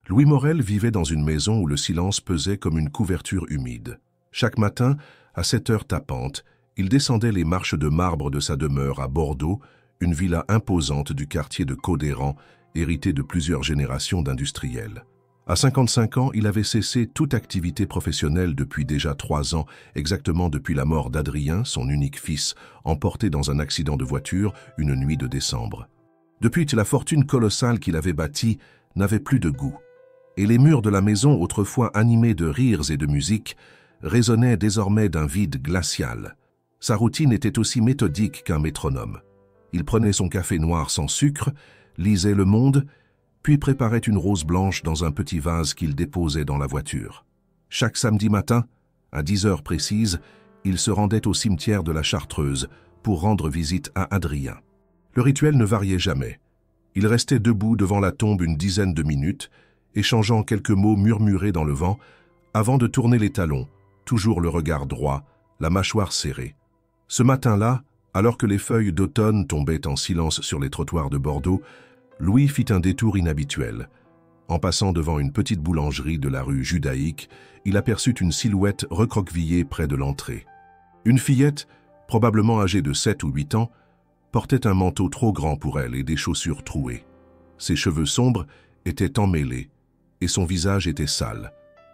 Louis Morel vivait dans une maison où le silence pesait comme une couverture humide. Chaque matin, à 7 heures tapantes, il descendait les marches de marbre de sa demeure à Bordeaux, une villa imposante du quartier de Cauderan, héritée de plusieurs générations d'industriels. À 55 ans, il avait cessé toute activité professionnelle depuis déjà 3 ans, exactement depuis la mort d'Adrien, son unique fils, emporté dans un accident de voiture une nuit de décembre. Depuis, la fortune colossale qu'il avait bâtie n'avait plus de goût. Et les murs de la maison, autrefois animés de rires et de musique, résonnaient désormais d'un vide glacial. Sa routine était aussi méthodique qu'un métronome. Il prenait son café noir sans sucre, lisait Le Monde, puis préparait une rose blanche dans un petit vase qu'il déposait dans la voiture. Chaque samedi matin, à 10 heures précises, il se rendait au cimetière de la Chartreuse pour rendre visite à Adrien. Le rituel ne variait jamais. Il restait debout devant la tombe une dizaine de minutes, échangeant quelques mots murmurés dans le vent, avant de tourner les talons, toujours le regard droit, la mâchoire serrée. Ce matin-là, alors que les feuilles d'automne tombaient en silence sur les trottoirs de Bordeaux, Louis fit un détour inhabituel. En passant devant une petite boulangerie de la rue Judaïque, il aperçut une silhouette recroquevillée près de l'entrée. Une fillette, probablement âgée de 7 ou 8 ans, portait un manteau trop grand pour elle et des chaussures trouées. Ses cheveux sombres étaient emmêlés et son visage était sale,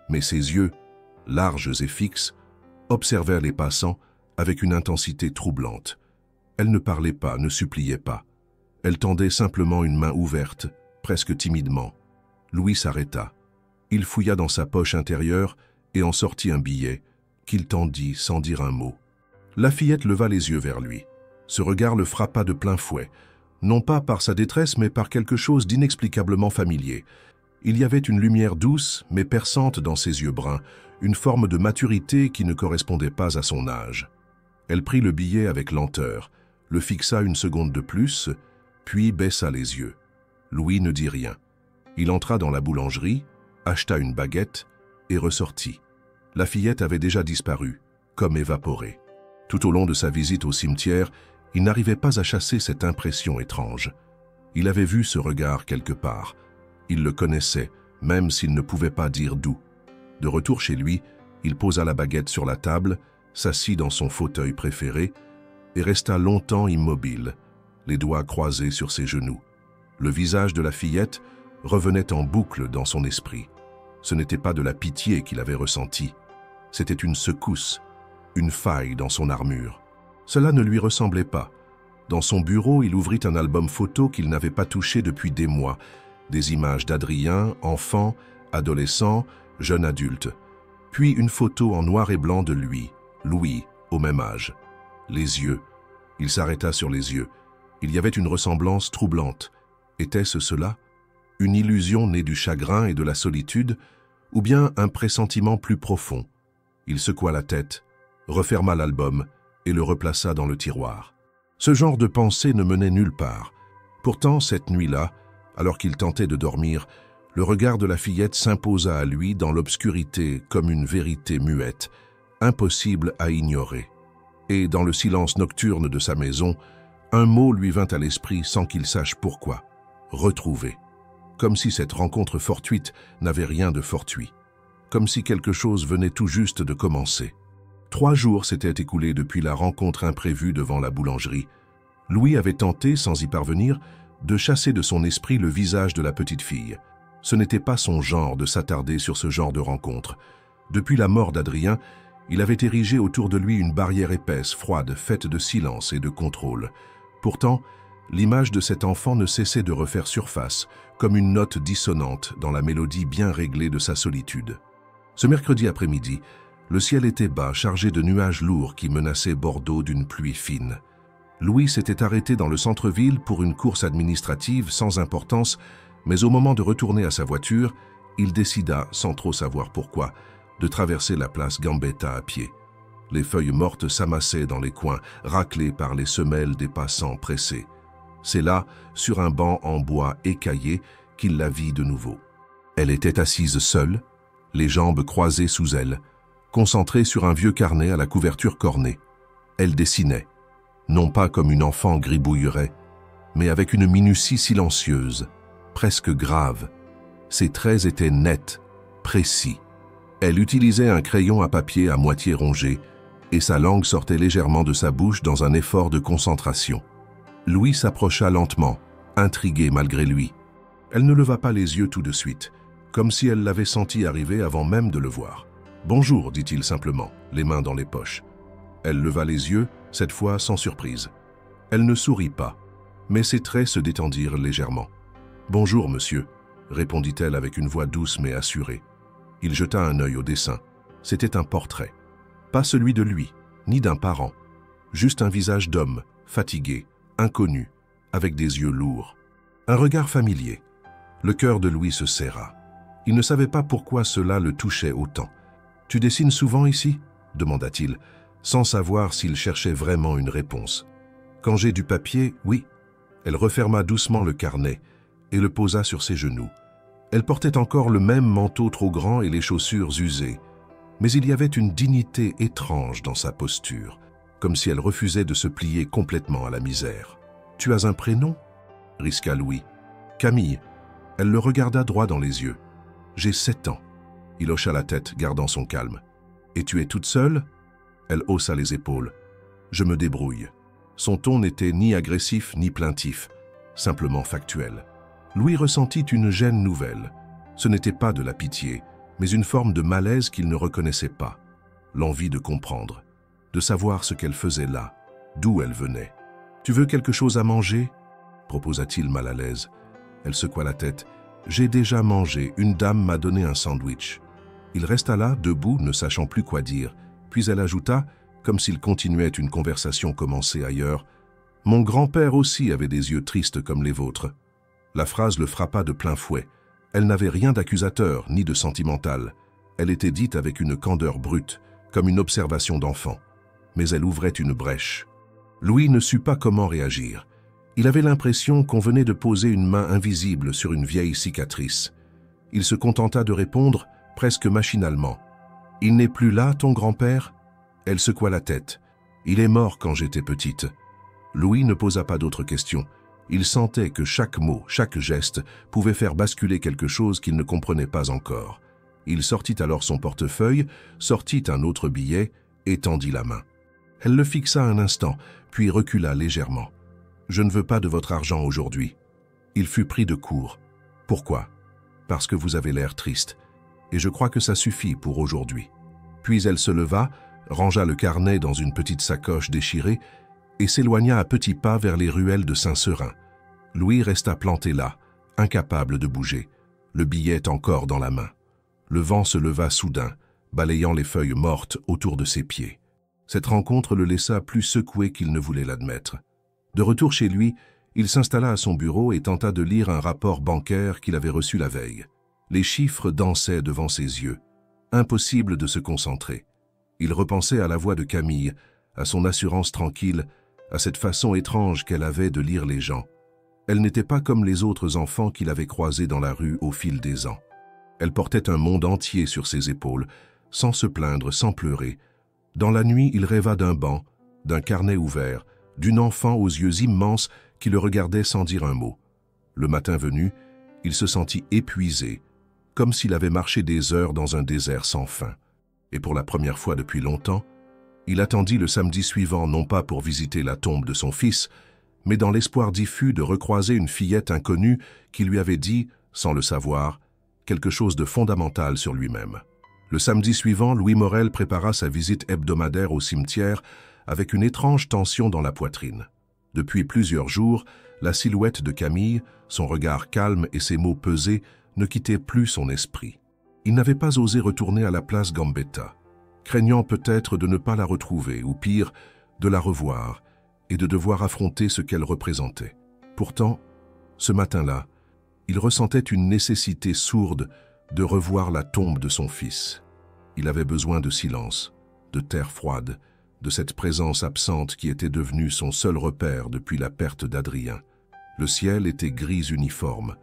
mais ses yeux, larges et fixes, observaient les passants avec une intensité troublante. Elle ne parlait pas, ne suppliait pas. Elle tendait simplement une main ouverte, presque timidement. Louis s'arrêta. Il fouilla dans sa poche intérieure et en sortit un billet, qu'il tendit sans dire un mot. La fillette leva les yeux vers lui. Ce regard le frappa de plein fouet, non pas par sa détresse, mais par quelque chose d'inexplicablement familier. Il y avait une lumière douce, mais perçante dans ses yeux bruns, une forme de maturité qui ne correspondait pas à son âge. Elle prit le billet avec lenteur, le fixa une seconde de plus, puis baissa les yeux. Louis ne dit rien. Il entra dans la boulangerie, acheta une baguette et ressortit. La fillette avait déjà disparu, comme évaporée. Tout au long de sa visite au cimetière, il n'arrivait pas à chasser cette impression étrange. Il avait vu ce regard quelque part. Il le connaissait, même s'il ne pouvait pas dire d'où. De retour chez lui, il posa la baguette sur la table, s'assit dans son fauteuil préféré et resta longtemps immobile, les doigts croisés sur ses genoux. Le visage de la fillette revenait en boucle dans son esprit. Ce n'était pas de la pitié qu'il avait ressentie, c'était une secousse, une faille dans son armure. Cela ne lui ressemblait pas. Dans son bureau, il ouvrit un album photo qu'il n'avait pas touché depuis des mois, des images d'Adrien, enfant, adolescent, jeune adulte, puis une photo en noir et blanc de lui, Louis, au même âge. Les yeux. Il s'arrêta sur les yeux. Il y avait une ressemblance troublante. Était-ce cela? Une illusion née du chagrin et de la solitude, ou bien un pressentiment plus profond? Il secoua la tête, referma l'album et le replaça dans le tiroir. Ce genre de pensée ne menait nulle part. Pourtant, cette nuit-là, alors qu'il tentait de dormir, le regard de la fillette s'imposa à lui dans l'obscurité comme une vérité muette, impossible à ignorer. Et dans le silence nocturne de sa maison, un mot lui vint à l'esprit sans qu'il sache pourquoi. Retrouver. Comme si cette rencontre fortuite n'avait rien de fortuit. Comme si quelque chose venait tout juste de commencer. 3 jours s'étaient écoulés depuis la rencontre imprévue devant la boulangerie. Louis avait tenté, sans y parvenir, de chasser de son esprit le visage de la petite fille. Ce n'était pas son genre de s'attarder sur ce genre de rencontre. Depuis la mort d'Adrien, il avait érigé autour de lui une barrière épaisse, froide, faite de silence et de contrôle. Pourtant, l'image de cet enfant ne cessait de refaire surface, comme une note dissonante dans la mélodie bien réglée de sa solitude. Ce mercredi après-midi, le ciel était bas, chargé de nuages lourds qui menaçaient Bordeaux d'une pluie fine. Louis s'était arrêté dans le centre-ville pour une course administrative sans importance, mais au moment de retourner à sa voiture, il décida, sans trop savoir pourquoi, de traverser la place Gambetta à pied. Les feuilles mortes s'amassaient dans les coins, raclées par les semelles des passants pressés. C'est là, sur un banc en bois écaillé, qu'il la vit de nouveau. Elle était assise seule, les jambes croisées sous elle, concentrée sur un vieux carnet à la couverture cornée. Elle dessinait, non pas comme une enfant gribouillerait, mais avec une minutie silencieuse, presque grave. Ses traits étaient nets, précis. Elle utilisait un crayon à papier à moitié rongé, et sa langue sortait légèrement de sa bouche dans un effort de concentration. Louis s'approcha lentement, intrigué malgré lui. Elle ne leva pas les yeux tout de suite, comme si elle l'avait senti arriver avant même de le voir. « Bonjour », dit-il simplement, les mains dans les poches. Elle leva les yeux, cette fois sans surprise. Elle ne sourit pas, mais ses traits se détendirent légèrement. « Bonjour, monsieur », répondit-elle avec une voix douce mais assurée. Il jeta un œil au dessin. C'était un portrait. Pas celui de lui, ni d'un parent. Juste un visage d'homme, fatigué, inconnu, avec des yeux lourds. Un regard familier. Le cœur de Louis se serra. Il ne savait pas pourquoi cela le touchait autant. « Tu dessines souvent ici ?» demanda-t-il, sans savoir s'il cherchait vraiment une réponse. « Quand j'ai du papier, oui. » Elle referma doucement le carnet et le posa sur ses genoux. Elle portait encore le même manteau trop grand et les chaussures usées, mais il y avait une dignité étrange dans sa posture, comme si elle refusait de se plier complètement à la misère. « Tu as un prénom ?» risqua Louis. « Camille. » Elle le regarda droit dans les yeux. « J'ai 7 ans. » Il hocha la tête, gardant son calme. « Et tu es toute seule ?» Elle haussa les épaules. « Je me débrouille. » Son ton n'était ni agressif ni plaintif, simplement factuel. Louis ressentit une gêne nouvelle. Ce n'était pas de la pitié, mais une forme de malaise qu'il ne reconnaissait pas. L'envie de comprendre, de savoir ce qu'elle faisait là, d'où elle venait. « Tu veux quelque chose à manger ?» proposa-t-il mal à l'aise. Elle secoua la tête. « J'ai déjà mangé, une dame m'a donné un sandwich. » Il resta là, debout, ne sachant plus quoi dire. Puis elle ajouta, comme s'il continuait une conversation commencée ailleurs, « Mon grand-père aussi avait des yeux tristes comme les vôtres. » La phrase le frappa de plein fouet. Elle n'avait rien d'accusateur ni de sentimental. Elle était dite avec une candeur brute, comme une observation d'enfant. Mais elle ouvrait une brèche. Louis ne sut pas comment réagir. Il avait l'impression qu'on venait de poser une main invisible sur une vieille cicatrice. Il se contenta de répondre, presque machinalement. « Il n'est plus là, ton grand-père » Elle secoua la tête. « Il est mort quand j'étais petite. » Louis ne posa pas d'autres questions. Il sentait que chaque mot, chaque geste pouvait faire basculer quelque chose qu'il ne comprenait pas encore. Il sortit alors son portefeuille, sortit un autre billet et tendit la main. Elle le fixa un instant, puis recula légèrement. « Je ne veux pas de votre argent aujourd'hui. » Il fut pris de court. « Pourquoi ? » « Parce que vous avez l'air triste. Et je crois que ça suffit pour aujourd'hui. » Puis elle se leva, rangea le carnet dans une petite sacoche déchirée et s'éloigna à petits pas vers les ruelles de Saint-Seurin. Louis resta planté là, incapable de bouger, le billet encore dans la main. Le vent se leva soudain, balayant les feuilles mortes autour de ses pieds. Cette rencontre le laissa plus secoué qu'il ne voulait l'admettre. De retour chez lui, il s'installa à son bureau et tenta de lire un rapport bancaire qu'il avait reçu la veille. Les chiffres dansaient devant ses yeux. Impossible de se concentrer. Il repensait à la voix de Camille, à son assurance tranquille, à cette façon étrange qu'elle avait de lire les gens. Elle n'était pas comme les autres enfants qu'il avait croisés dans la rue au fil des ans. Elle portait un monde entier sur ses épaules, sans se plaindre, sans pleurer. Dans la nuit, il rêva d'un banc, d'un carnet ouvert, d'une enfant aux yeux immenses qui le regardait sans dire un mot. Le matin venu, il se sentit épuisé, comme s'il avait marché des heures dans un désert sans fin. Et pour la première fois depuis longtemps, il attendit le samedi suivant non pas pour visiter la tombe de son fils, mais dans l'espoir diffus de recroiser une fillette inconnue qui lui avait dit, sans le savoir, quelque chose de fondamental sur lui-même. Le samedi suivant, Louis Morel prépara sa visite hebdomadaire au cimetière avec une étrange tension dans la poitrine. Depuis plusieurs jours, la silhouette de Camille, son regard calme et ses mots pesés ne quittaient plus son esprit. Il n'avait pas osé retourner à la place Gambetta, craignant peut-être de ne pas la retrouver, ou pire, de la revoir, et de devoir affronter ce qu'elle représentait. Pourtant, ce matin-là, il ressentait une nécessité sourde de revoir la tombe de son fils. Il avait besoin de silence, de terre froide, de cette présence absente qui était devenue son seul repère depuis la perte d'Adrien. Le ciel était gris uniforme,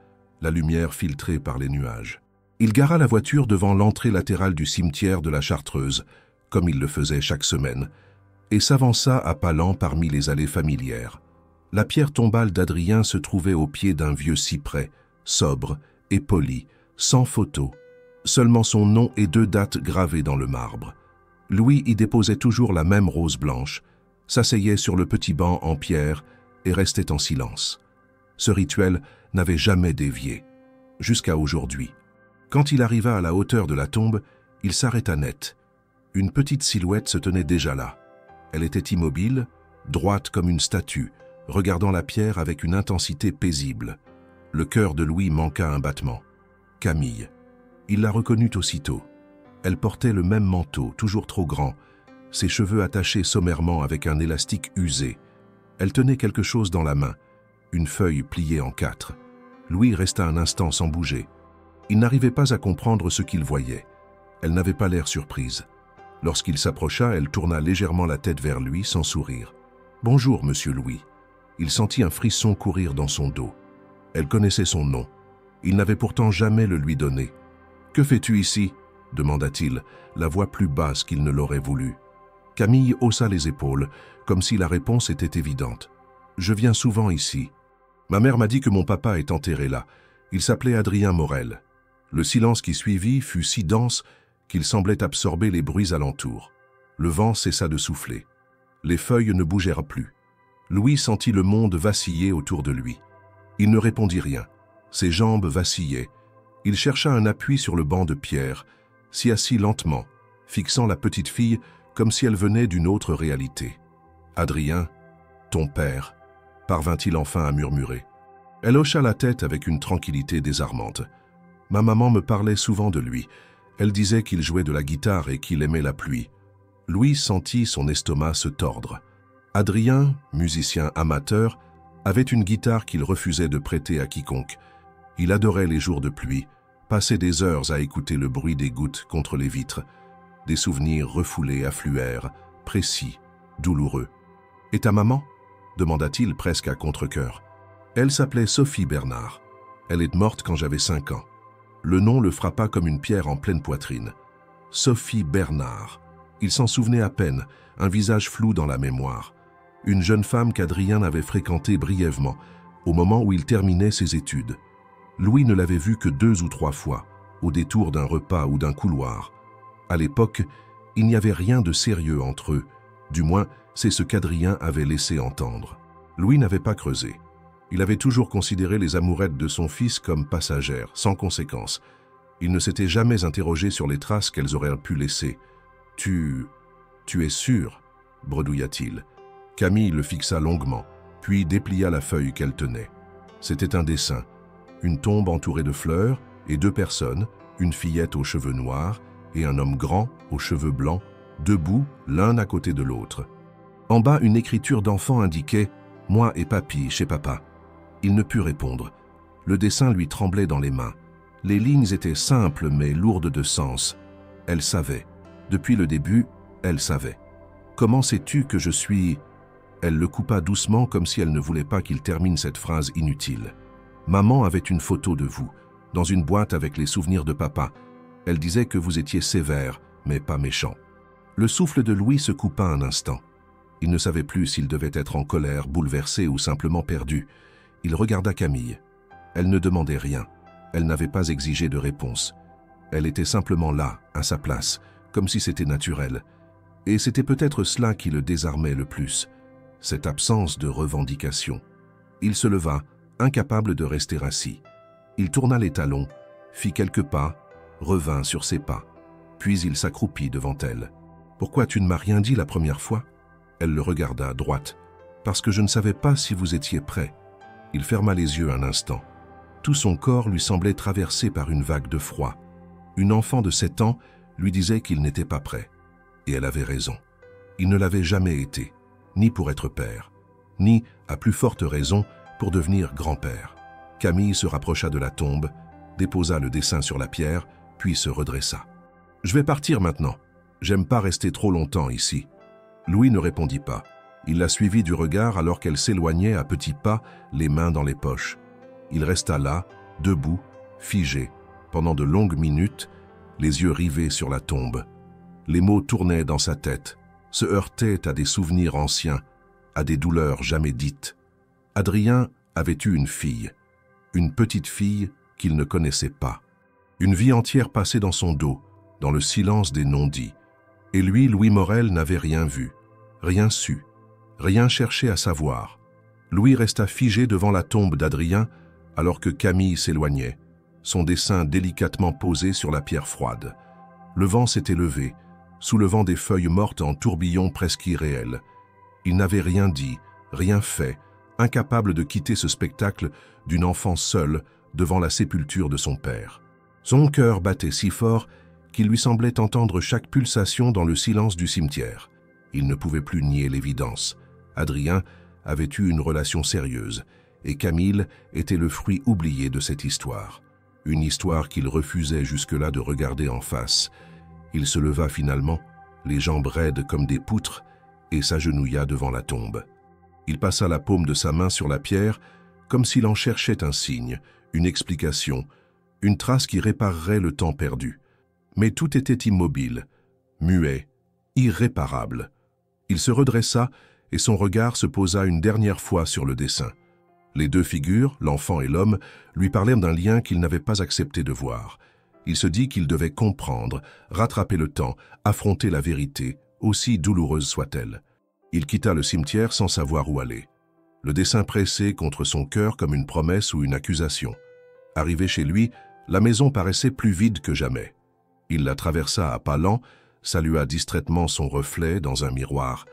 la lumière filtrée par les nuages. Il gara la voiture devant l'entrée latérale du cimetière de la Chartreuse, comme il le faisait chaque semaine, et s'avança à pas lents parmi les allées familières. La pierre tombale d'Adrien se trouvait au pied d'un vieux cyprès, sobre et poli, sans photo, seulement son nom et 2 dates gravées dans le marbre. Louis y déposait toujours la même rose blanche, s'asseyait sur le petit banc en pierre et restait en silence. Ce rituel n'avait jamais dévié, jusqu'à aujourd'hui. Quand il arriva à la hauteur de la tombe, il s'arrêta net. Une petite silhouette se tenait déjà là. Elle était immobile, droite comme une statue, regardant la pierre avec une intensité paisible. Le cœur de Louis manqua un battement. Camille. Il la reconnut aussitôt. Elle portait le même manteau, toujours trop grand, ses cheveux attachés sommairement avec un élastique usé. Elle tenait quelque chose dans la main, une feuille pliée en 4. Louis resta un instant sans bouger. Il n'arrivait pas à comprendre ce qu'il voyait. Elle n'avait pas l'air surprise. Lorsqu'il s'approcha, elle tourna légèrement la tête vers lui sans sourire. « Bonjour, monsieur Louis. » Il sentit un frisson courir dans son dos. Elle connaissait son nom. Il n'avait pourtant jamais le lui donné. « Que fais-tu ici ?» demanda-t-il, la voix plus basse qu'il ne l'aurait voulu. Camille haussa les épaules, comme si la réponse était évidente. « Je viens souvent ici. Ma mère m'a dit que mon papa est enterré là. Il s'appelait Adrien Morel. » Le silence qui suivit fut si dense qu'il semblait absorber les bruits alentours. Le vent cessa de souffler. Les feuilles ne bougèrent plus. Louis sentit le monde vaciller autour de lui. Il ne répondit rien. Ses jambes vacillaient. Il chercha un appui sur le banc de pierre, s'y assit lentement, fixant la petite fille comme si elle venait d'une autre réalité. « Adrien, ton père », parvint-il enfin à murmurer. Elle hocha la tête avec une tranquillité désarmante. « Ma maman me parlait souvent de lui. Elle disait qu'il jouait de la guitare et qu'il aimait la pluie. » Louis sentit son estomac se tordre. Adrien, musicien amateur, avait une guitare qu'il refusait de prêter à quiconque. Il adorait les jours de pluie, passait des heures à écouter le bruit des gouttes contre les vitres. Des souvenirs refoulés affluèrent, précis, douloureux. « Et ta maman ?» demanda-t-il presque à contre-cœur. Elle s'appelait Sophie Bernard. Elle est morte quand j'avais 5 ans. Le nom le frappa comme une pierre en pleine poitrine. Sophie Bernard. Il s'en souvenait à peine, un visage flou dans la mémoire. Une jeune femme qu'Adrien avait fréquentée brièvement, au moment où il terminait ses études. Louis ne l'avait vue que 2 ou 3 fois, au détour d'un repas ou d'un couloir. À l'époque, il n'y avait rien de sérieux entre eux. Du moins, c'est ce qu'Adrien avait laissé entendre. Louis n'avait pas creusé. Il avait toujours considéré les amourettes de son fils comme passagères, sans conséquence. Il ne s'était jamais interrogé sur les traces qu'elles auraient pu laisser. « Tu es sûr ?» bredouilla-t-il. Camille le fixa longuement, puis déplia la feuille qu'elle tenait. C'était un dessin. Une tombe entourée de fleurs et 2 personnes, une fillette aux cheveux noirs et un homme grand aux cheveux blancs, debout l'un à côté de l'autre. En bas, une écriture d'enfant indiquait « Moi et papy chez papa ». Il ne put répondre. Le dessin lui tremblait dans les mains. Les lignes étaient simples mais lourdes de sens. Elle savait. Depuis le début, elle savait. « Comment sais-tu que je suis… » Elle le coupa doucement comme si elle ne voulait pas qu'il termine cette phrase inutile. « Maman avait une photo de vous, dans une boîte avec les souvenirs de papa. Elle disait que vous étiez sévère, mais pas méchant. » Le souffle de Louis se coupa un instant. Il ne savait plus s'il devait être en colère, bouleversé ou simplement perdu. Il regarda Camille. Elle ne demandait rien. Elle n'avait pas exigé de réponse. Elle était simplement là, à sa place, comme si c'était naturel. Et c'était peut-être cela qui le désarmait le plus, cette absence de revendication. Il se leva, incapable de rester assis. Il tourna les talons, fit quelques pas, revint sur ses pas. Puis il s'accroupit devant elle. « Pourquoi tu ne m'as rien dit la première fois ?» Elle le regarda droite. « Parce que je ne savais pas si vous étiez prêt. » Il ferma les yeux un instant. Tout son corps lui semblait traversé par une vague de froid. Une enfant de 7 ans lui disait qu'il n'était pas prêt. Et elle avait raison. Il ne l'avait jamais été, ni pour être père, ni, à plus forte raison, pour devenir grand-père. Camille se rapprocha de la tombe, déposa le dessin sur la pierre, puis se redressa. « Je vais partir maintenant. J'aime pas rester trop longtemps ici. » Louis ne répondit pas. Il la suivit du regard alors qu'elle s'éloignait à petits pas, les mains dans les poches. Il resta là, debout, figé, pendant de longues minutes, les yeux rivés sur la tombe. Les mots tournaient dans sa tête, se heurtaient à des souvenirs anciens, à des douleurs jamais dites. Adrien avait eu une fille, une petite fille qu'il ne connaissait pas. Une vie entière passée dans son dos, dans le silence des non-dits. Et lui, Louis Morel, n'avait rien vu, rien su, rien cherché à savoir. Louis resta figé devant la tombe d'Adrien alors que Camille s'éloignait, son dessin délicatement posé sur la pierre froide. Le vent s'était levé, soulevant des feuilles mortes en tourbillons presque irréels. Il n'avait rien dit, rien fait, incapable de quitter ce spectacle d'une enfant seule devant la sépulture de son père. Son cœur battait si fort qu'il lui semblait entendre chaque pulsation dans le silence du cimetière. Il ne pouvait plus nier l'évidence. Adrien avait eu une relation sérieuse, et Camille était le fruit oublié de cette histoire. Une histoire qu'il refusait jusque-là de regarder en face. Il se leva finalement, les jambes raides comme des poutres, et s'agenouilla devant la tombe. Il passa la paume de sa main sur la pierre, comme s'il en cherchait un signe, une explication, une trace qui réparerait le temps perdu. Mais tout était immobile, muet, irréparable. Il se redressa et son regard se posa une dernière fois sur le dessin. Les deux figures, l'enfant et l'homme, lui parlèrent d'un lien qu'il n'avait pas accepté de voir. Il se dit qu'il devait comprendre, rattraper le temps, affronter la vérité, aussi douloureuse soit-elle. Il quitta le cimetière sans savoir où aller. Le dessin pressé contre son cœur comme une promesse ou une accusation. Arrivé chez lui, la maison paraissait plus vide que jamais. Il la traversa à pas lents, salua distraitement son reflet dans un miroir.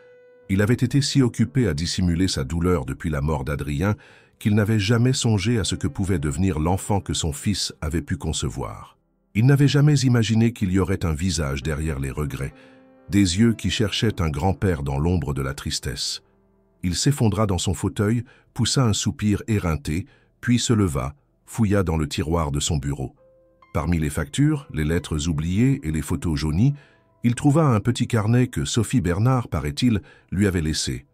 Il avait été si occupé à dissimuler sa douleur depuis la mort d'Adrien qu'il n'avait jamais songé à ce que pouvait devenir l'enfant que son fils avait pu concevoir. Il n'avait jamais imaginé qu'il y aurait un visage derrière les regrets, des yeux qui cherchaient un grand-père dans l'ombre de la tristesse. Il s'effondra dans son fauteuil, poussa un soupir éreinté, puis se leva, fouilla dans le tiroir de son bureau. Parmi les factures, les lettres oubliées et les photos jaunies, il trouva un petit carnet que Sophie Bernard, paraît-il, lui avait laissé.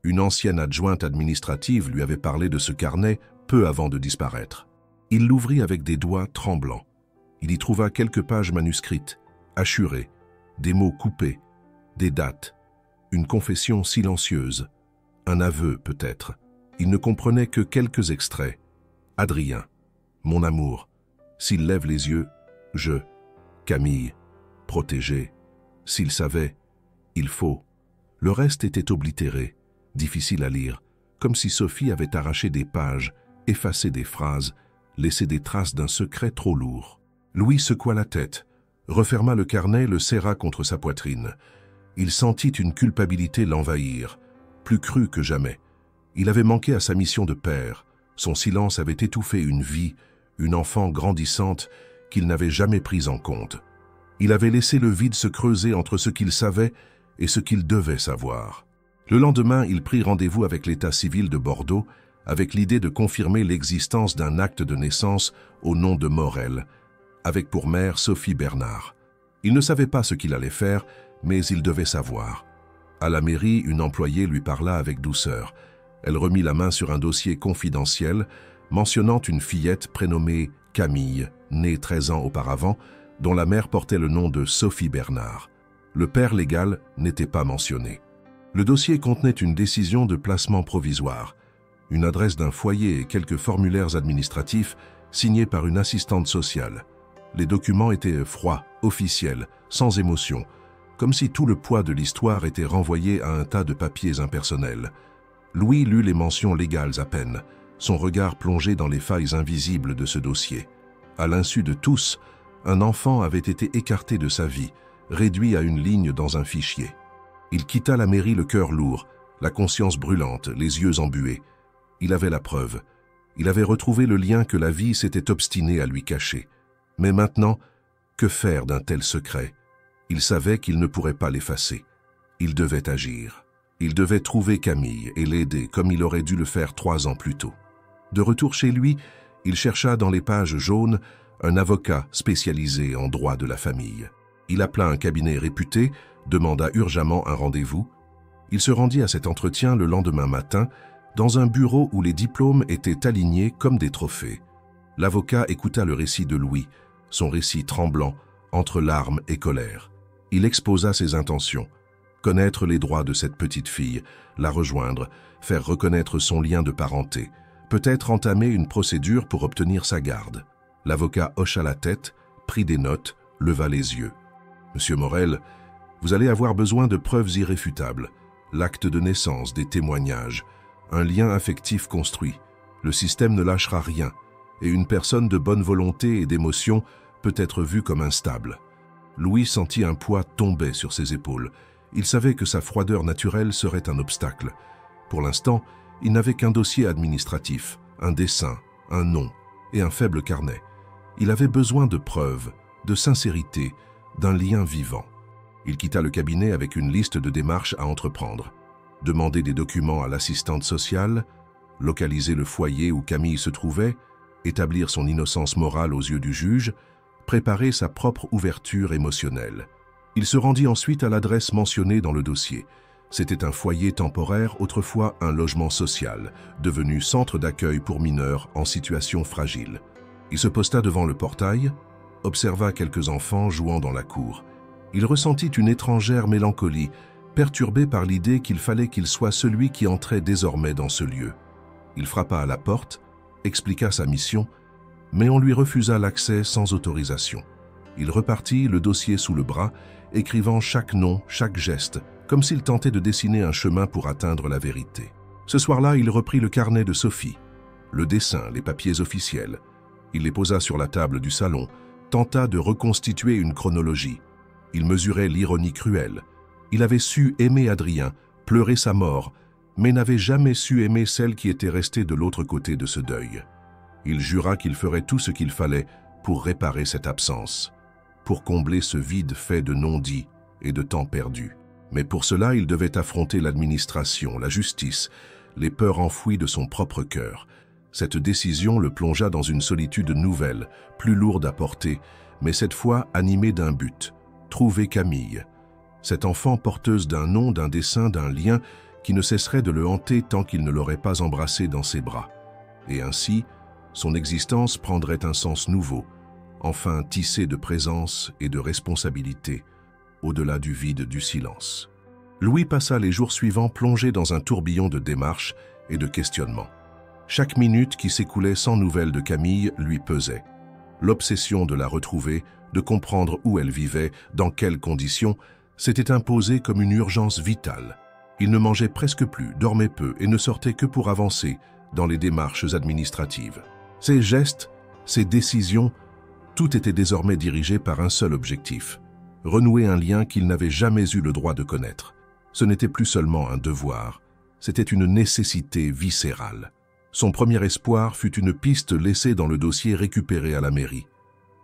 Une ancienne adjointe administrative lui avait parlé de ce carnet peu avant de disparaître. Il l'ouvrit avec des doigts tremblants. Il y trouva quelques pages manuscrites, hachurées, des mots coupés, des dates, une confession silencieuse, un aveu peut-être. Il ne comprenait que quelques extraits. Adrien, mon amour, s'il lève les yeux, je, Camille, protégé, s'il savait, il faut. Le reste était oblitéré, difficile à lire, comme si Sophie avait arraché des pages, effacé des phrases, laissé des traces d'un secret trop lourd. Louis secoua la tête, referma le carnet, le serra contre sa poitrine. Il sentit une culpabilité l'envahir, plus crue que jamais. Il avait manqué à sa mission de père. Son silence avait étouffé une vie, une enfant grandissante qu'il n'avait jamais prise en compte. Il avait laissé le vide se creuser entre ce qu'il savait et ce qu'il devait savoir. Le lendemain, il prit rendez-vous avec l'état civil de Bordeaux, avec l'idée de confirmer l'existence d'un acte de naissance au nom de Morel, avec pour mère Sophie Bernard. Il ne savait pas ce qu'il allait faire, mais il devait savoir. À la mairie, une employée lui parla avec douceur. Elle remit la main sur un dossier confidentiel, mentionnant une fillette prénommée Camille, née 13 ans auparavant, dont la mère portait le nom de Sophie Bernard. Le père légal n'était pas mentionné. Le dossier contenait une décision de placement provisoire, une adresse d'un foyer et quelques formulaires administratifs signés par une assistante sociale. Les documents étaient froids, officiels, sans émotion, comme si tout le poids de l'histoire était renvoyé à un tas de papiers impersonnels. Louis lut les mentions légales à peine, son regard plongé dans les failles invisibles de ce dossier. À l'insu de tous, un enfant avait été écarté de sa vie, réduit à une ligne dans un fichier. Il quitta la mairie le cœur lourd, la conscience brûlante, les yeux embués. Il avait la preuve. Il avait retrouvé le lien que la vie s'était obstinée à lui cacher. Mais maintenant, que faire d'un tel secret? Il savait qu'il ne pourrait pas l'effacer. Il devait agir. Il devait trouver Camille et l'aider comme il aurait dû le faire 3 ans plus tôt. De retour chez lui, il chercha dans les pages jaunes un avocat spécialisé en droit de la famille. Il appela un cabinet réputé, demanda urgemment un rendez-vous. Il se rendit à cet entretien le lendemain matin, dans un bureau où les diplômes étaient alignés comme des trophées. L'avocat écouta le récit de Louis, son récit tremblant, entre larmes et colère. Il exposa ses intentions. Connaître les droits de cette petite fille, la rejoindre, faire reconnaître son lien de parenté, peut-être entamer une procédure pour obtenir sa garde. L'avocat hocha la tête, prit des notes, leva les yeux. « Monsieur Morel, vous allez avoir besoin de preuves irréfutables, l'acte de naissance, des témoignages, un lien affectif construit. Le système ne lâchera rien, et une personne de bonne volonté et d'émotion peut être vue comme instable. » Louis sentit un poids tomber sur ses épaules. Il savait que sa froideur naturelle serait un obstacle. Pour l'instant, il n'avait qu'un dossier administratif, un dessin, un nom et un faible carnet. Il avait besoin de preuves, de sincérité, d'un lien vivant. Il quitta le cabinet avec une liste de démarches à entreprendre. Demander des documents à l'assistante sociale, localiser le foyer où Camille se trouvait, établir son innocence morale aux yeux du juge, préparer sa propre ouverture émotionnelle. Il se rendit ensuite à l'adresse mentionnée dans le dossier. C'était un foyer temporaire, autrefois un logement social, devenu centre d'accueil pour mineurs en situation fragile. Il se posta devant le portail, observa quelques enfants jouant dans la cour. Il ressentit une étrangère mélancolie, perturbé par l'idée qu'il fallait qu'il soit celui qui entrait désormais dans ce lieu. Il frappa à la porte, expliqua sa mission, mais on lui refusa l'accès sans autorisation. Il repartit, le dossier sous le bras, écrivant chaque nom, chaque geste, comme s'il tentait de dessiner un chemin pour atteindre la vérité. Ce soir-là, il reprit le carnet de Sophie, le dessin, les papiers officiels. Il les posa sur la table du salon, tenta de reconstituer une chronologie. Il mesurait l'ironie cruelle. Il avait su aimer Adrien, pleurer sa mort, mais n'avait jamais su aimer celle qui était restée de l'autre côté de ce deuil. Il jura qu'il ferait tout ce qu'il fallait pour réparer cette absence, pour combler ce vide fait de non-dits et de temps perdus. Mais pour cela, il devait affronter l'administration, la justice, les peurs enfouies de son propre cœur. Cette décision le plongea dans une solitude nouvelle, plus lourde à porter, mais cette fois animée d'un but, trouver Camille. Cette enfant porteuse d'un nom, d'un dessin, d'un lien qui ne cesserait de le hanter tant qu'il ne l'aurait pas embrassée dans ses bras. Et ainsi, son existence prendrait un sens nouveau, enfin tissé de présence et de responsabilité, au-delà du vide du silence. Louis passa les jours suivants plongé dans un tourbillon de démarches et de questionnements. Chaque minute qui s'écoulait sans nouvelles de Camille lui pesait. L'obsession de la retrouver, de comprendre où elle vivait, dans quelles conditions, s'était imposée comme une urgence vitale. Il ne mangeait presque plus, dormait peu et ne sortait que pour avancer dans les démarches administratives. Ses gestes, ses décisions, tout était désormais dirigé par un seul objectif, renouer un lien qu'il n'avait jamais eu le droit de connaître. Ce n'était plus seulement un devoir, c'était une nécessité viscérale. Son premier espoir fut une piste laissée dans le dossier récupéré à la mairie.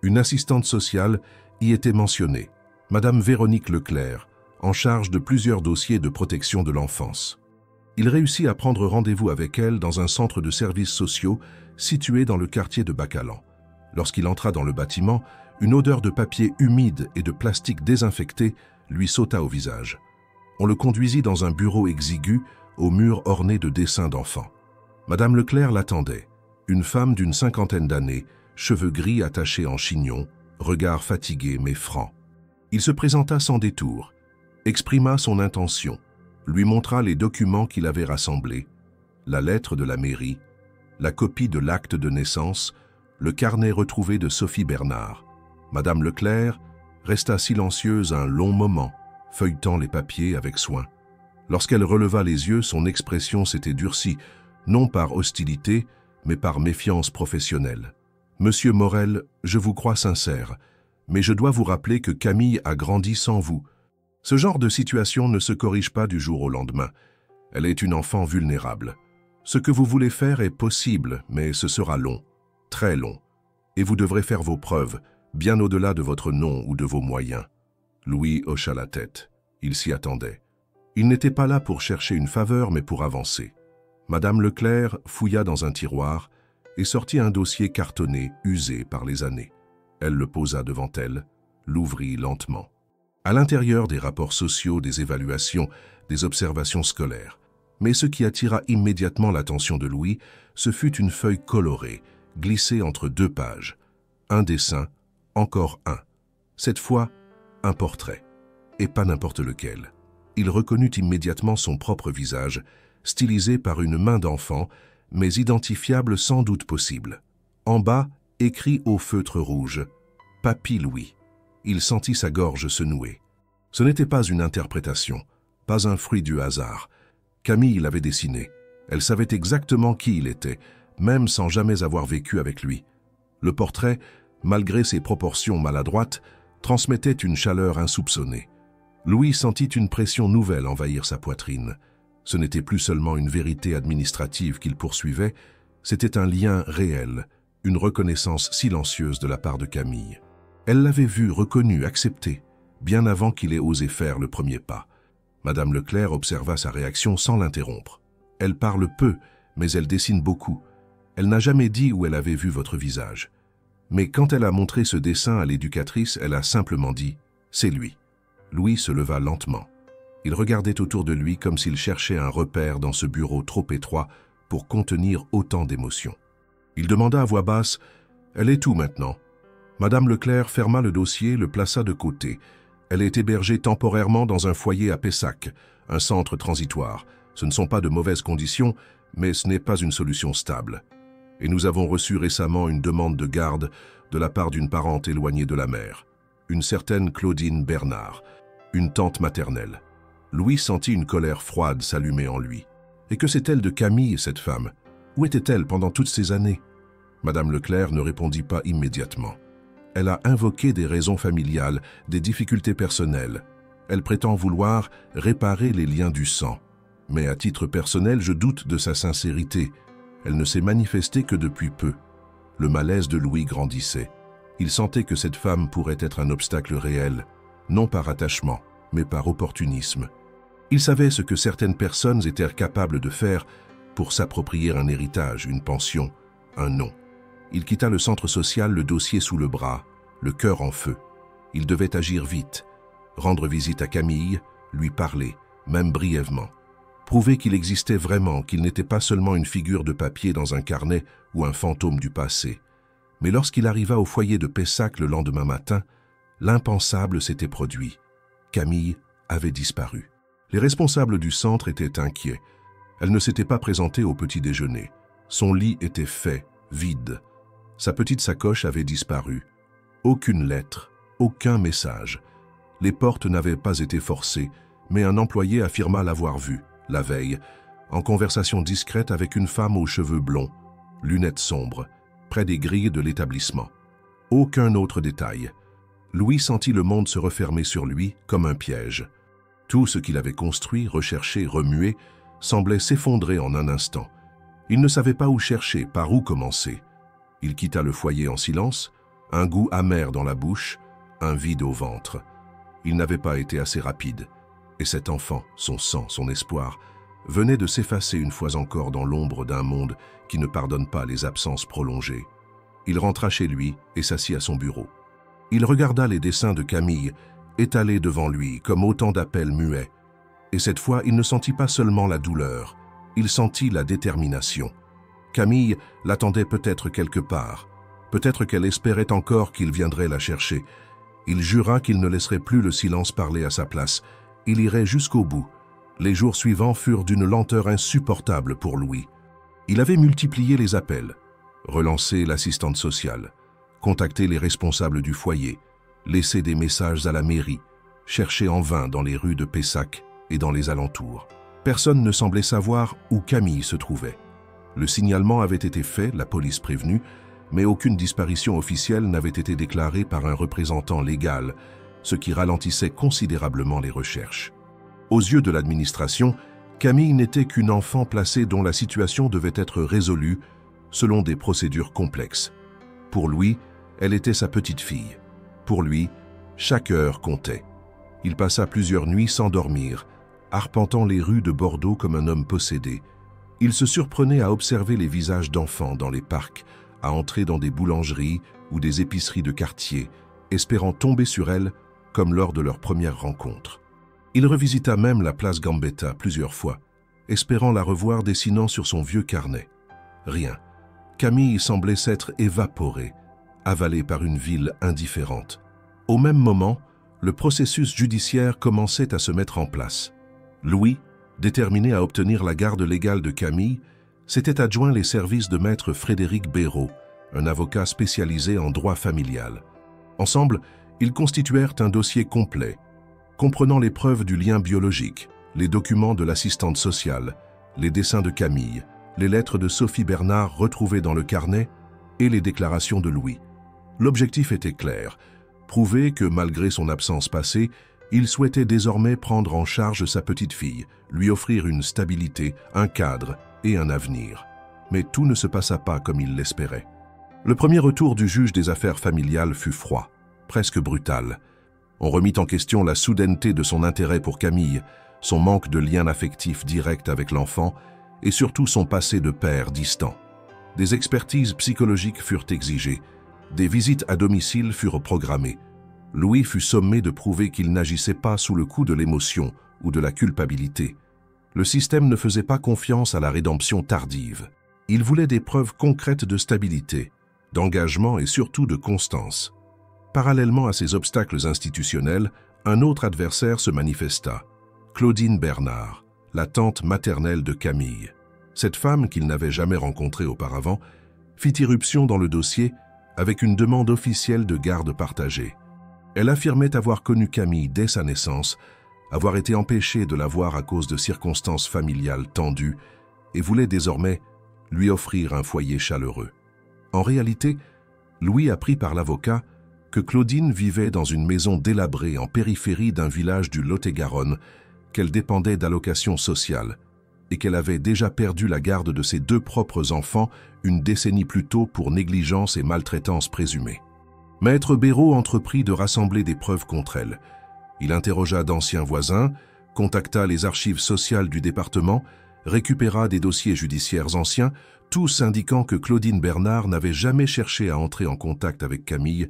Une assistante sociale y était mentionnée, Madame Véronique Leclerc, en charge de plusieurs dossiers de protection de l'enfance. Il réussit à prendre rendez-vous avec elle dans un centre de services sociaux situé dans le quartier de Bacalan. Lorsqu'il entra dans le bâtiment, une odeur de papier humide et de plastique désinfecté lui sauta au visage. On le conduisit dans un bureau exigu, aux murs ornés de dessins d'enfants. Madame Leclerc l'attendait, une femme d'une cinquantaine d'années, cheveux gris attachés en chignon, regard fatigué mais franc. Il se présenta sans détour, exprima son intention, lui montra les documents qu'il avait rassemblés, la lettre de la mairie, la copie de l'acte de naissance, le carnet retrouvé de Sophie Bernard. Madame Leclerc resta silencieuse un long moment, feuilletant les papiers avec soin. Lorsqu'elle releva les yeux, son expression s'était durcie, non par hostilité, mais par méfiance professionnelle. « Monsieur Morel, je vous crois sincère, mais je dois vous rappeler que Camille a grandi sans vous. Ce genre de situation ne se corrige pas du jour au lendemain. Elle est une enfant vulnérable. Ce que vous voulez faire est possible, mais ce sera long, très long. Et vous devrez faire vos preuves, bien au-delà de votre nom ou de vos moyens. » Louis hocha la tête. Il s'y attendait. Il n'était pas là pour chercher une faveur, mais pour avancer. Madame Leclerc fouilla dans un tiroir et sortit un dossier cartonné, usé par les années. Elle le posa devant elle, l'ouvrit lentement. À l'intérieur des rapports sociaux, des évaluations, des observations scolaires. Mais ce qui attira immédiatement l'attention de Louis, ce fut une feuille colorée, glissée entre deux pages. Un dessin, encore un. Cette fois, un portrait. Et pas n'importe lequel. Il reconnut immédiatement son propre visage, stylisé par une main d'enfant, mais identifiable sans doute possible. En bas, écrit au feutre rouge, Papy Louis. Il sentit sa gorge se nouer. Ce n'était pas une interprétation, pas un fruit du hasard. Camille l'avait dessiné. Elle savait exactement qui il était, même sans jamais avoir vécu avec lui. Le portrait, malgré ses proportions maladroites, transmettait une chaleur insoupçonnée. Louis sentit une pression nouvelle envahir sa poitrine. Ce n'était plus seulement une vérité administrative qu'il poursuivait, c'était un lien réel, une reconnaissance silencieuse de la part de Camille. Elle l'avait vu, reconnu, accepté, bien avant qu'il ait osé faire le premier pas. Madame Leclerc observa sa réaction sans l'interrompre. Elle parle peu, mais elle dessine beaucoup. Elle n'a jamais dit où elle avait vu votre visage. Mais quand elle a montré ce dessin à l'éducatrice, elle a simplement dit « c'est lui ». Louis se leva lentement. Il regardait autour de lui comme s'il cherchait un repère dans ce bureau trop étroit pour contenir autant d'émotions. Il demanda à voix basse « Elle est où maintenant ?» Madame Leclerc ferma le dossier, le plaça de côté. Elle est hébergée temporairement dans un foyer à Pessac, un centre transitoire. Ce ne sont pas de mauvaises conditions, mais ce n'est pas une solution stable. Et nous avons reçu récemment une demande de garde de la part d'une parente éloignée de la mère, une certaine Claudine Bernard, une tante maternelle. Louis sentit une colère froide s'allumer en lui. Et que sait-elle de Camille, cette femme? Où était-elle pendant toutes ces années? Madame Leclerc ne répondit pas immédiatement. Elle a invoqué des raisons familiales, des difficultés personnelles. Elle prétend vouloir réparer les liens du sang. Mais à titre personnel, je doute de sa sincérité. Elle ne s'est manifestée que depuis peu. Le malaise de Louis grandissait. Il sentait que cette femme pourrait être un obstacle réel, non par attachement, mais par opportunisme. Il savait ce que certaines personnes étaient capables de faire pour s'approprier un héritage, une pension, un nom. Il quitta le centre social, le dossier sous le bras, le cœur en feu. Il devait agir vite, rendre visite à Camille, lui parler, même brièvement. Prouver qu'il existait vraiment, qu'il n'était pas seulement une figure de papier dans un carnet ou un fantôme du passé. Mais lorsqu'il arriva au foyer de Pessac le lendemain matin, l'impensable s'était produit. Camille avait disparu. Les responsables du centre étaient inquiets. Elle ne s'était pas présentée au petit déjeuner. Son lit était fait, vide. Sa petite sacoche avait disparu. Aucune lettre, aucun message. Les portes n'avaient pas été forcées, mais un employé affirma l'avoir vue, la veille, en conversation discrète avec une femme aux cheveux blonds, lunettes sombres, près des grilles de l'établissement. Aucun autre détail. Louis sentit le monde se refermer sur lui comme un piège. Tout ce qu'il avait construit, recherché, remué, semblait s'effondrer en un instant. Il ne savait pas où chercher, par où commencer. Il quitta le foyer en silence, un goût amer dans la bouche, un vide au ventre. Il n'avait pas été assez rapide, et cet enfant, son sang, son espoir, venait de s'effacer une fois encore dans l'ombre d'un monde qui ne pardonne pas les absences prolongées. Il rentra chez lui et s'assit à son bureau. Il regarda les dessins de Camille, étalés devant lui comme autant d'appels muets. Et cette fois, il ne sentit pas seulement la douleur, il sentit la détermination. Camille l'attendait peut-être quelque part. Peut-être qu'elle espérait encore qu'il viendrait la chercher. Il jura qu'il ne laisserait plus le silence parler à sa place. Il irait jusqu'au bout. Les jours suivants furent d'une lenteur insupportable pour Louis. Il avait multiplié les appels, relancé l'assistante sociale, contacté les responsables du foyer, laissé des messages à la mairie, cherché en vain dans les rues de Pessac et dans les alentours. Personne ne semblait savoir où Camille se trouvait. Le signalement avait été fait, la police prévenue, mais aucune disparition officielle n'avait été déclarée par un représentant légal, ce qui ralentissait considérablement les recherches. Aux yeux de l'administration, Camille n'était qu'une enfant placée dont la situation devait être résolue selon des procédures complexes. Pour Louis, elle était sa petite fille. Pour lui, chaque heure comptait. Il passa plusieurs nuits sans dormir, arpentant les rues de Bordeaux comme un homme possédé. Il se surprenait à observer les visages d'enfants dans les parcs, à entrer dans des boulangeries ou des épiceries de quartier, espérant tomber sur elle comme lors de leur première rencontre. Il revisita même la place Gambetta plusieurs fois, espérant la revoir dessinant sur son vieux carnet. Rien. Camille semblait s'être évaporée, avalée par une ville indifférente. Au même moment, le processus judiciaire commençait à se mettre en place. Louis, déterminé à obtenir la garde légale de Camille, s'était adjoint les services de maître Frédéric Béraud, un avocat spécialisé en droit familial. Ensemble, ils constituèrent un dossier complet, comprenant les preuves du lien biologique, les documents de l'assistante sociale, les dessins de Camille, les lettres de Sophie Bernard retrouvées dans le carnet et les déclarations de Louis. L'objectif était clair, prouver que malgré son absence passée, il souhaitait désormais prendre en charge sa petite fille, lui offrir une stabilité, un cadre et un avenir. Mais tout ne se passa pas comme il l'espérait. Le premier retour du juge des affaires familiales fut froid, presque brutal. On remit en question la soudaineté de son intérêt pour Camille, son manque de lien affectif direct avec l'enfant et surtout son passé de père distant. Des expertises psychologiques furent exigées, des visites à domicile furent programmées. Louis fut sommé de prouver qu'il n'agissait pas sous le coup de l'émotion ou de la culpabilité. Le système ne faisait pas confiance à la rédemption tardive. Il voulait des preuves concrètes de stabilité, d'engagement et surtout de constance. Parallèlement à ces obstacles institutionnels, un autre adversaire se manifesta, Claudine Bernard, la tante maternelle de Camille. Cette femme, qu'il n'avait jamais rencontrée auparavant, fit irruption dans le dossier avec une demande officielle de garde partagée. Elle affirmait avoir connu Camille dès sa naissance, avoir été empêchée de la voir à cause de circonstances familiales tendues et voulait désormais lui offrir un foyer chaleureux. En réalité, Louis apprit par l'avocat que Claudine vivait dans une maison délabrée en périphérie d'un village du Lot-et-Garonne, qu'elle dépendait d'allocations sociales et qu'elle avait déjà perdu la garde de ses 2 propres enfants une décennie plus tôt pour négligence et maltraitance présumée. Maître Béraud entreprit de rassembler des preuves contre elle. Il interrogea d'anciens voisins, contacta les archives sociales du département, récupéra des dossiers judiciaires anciens, tous indiquant que Claudine Bernard n'avait jamais cherché à entrer en contact avec Camille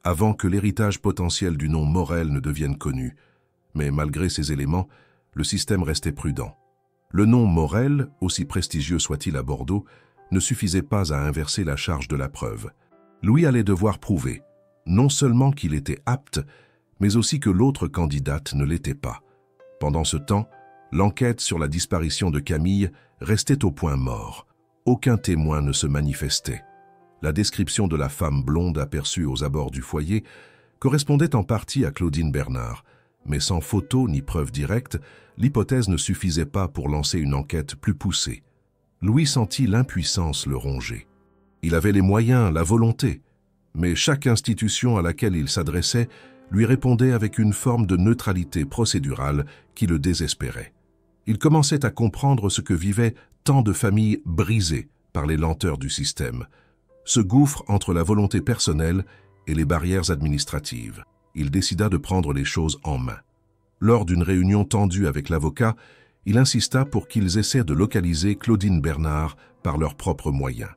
avant que l'héritage potentiel du nom Morel ne devienne connu. Mais malgré ces éléments, le système restait prudent. Le nom Morel, aussi prestigieux soit-il à Bordeaux, ne suffisait pas à inverser la charge de la preuve. Louis allait devoir prouver, non seulement qu'il était apte, mais aussi que l'autre candidate ne l'était pas. Pendant ce temps, l'enquête sur la disparition de Camille restait au point mort. Aucun témoin ne se manifestait. La description de la femme blonde aperçue aux abords du foyer correspondait en partie à Claudine Bernard, mais sans photo ni preuve directe, l'hypothèse ne suffisait pas pour lancer une enquête plus poussée. Louis sentit l'impuissance le ronger. Il avait les moyens, la volonté, mais chaque institution à laquelle il s'adressait lui répondait avec une forme de neutralité procédurale qui le désespérait. Il commençait à comprendre ce que vivaient tant de familles brisées par les lenteurs du système, ce gouffre entre la volonté personnelle et les barrières administratives. Il décida de prendre les choses en main. Lors d'une réunion tendue avec l'avocat, il insista pour qu'ils essaient de localiser Claudine Bernard par leurs propres moyens.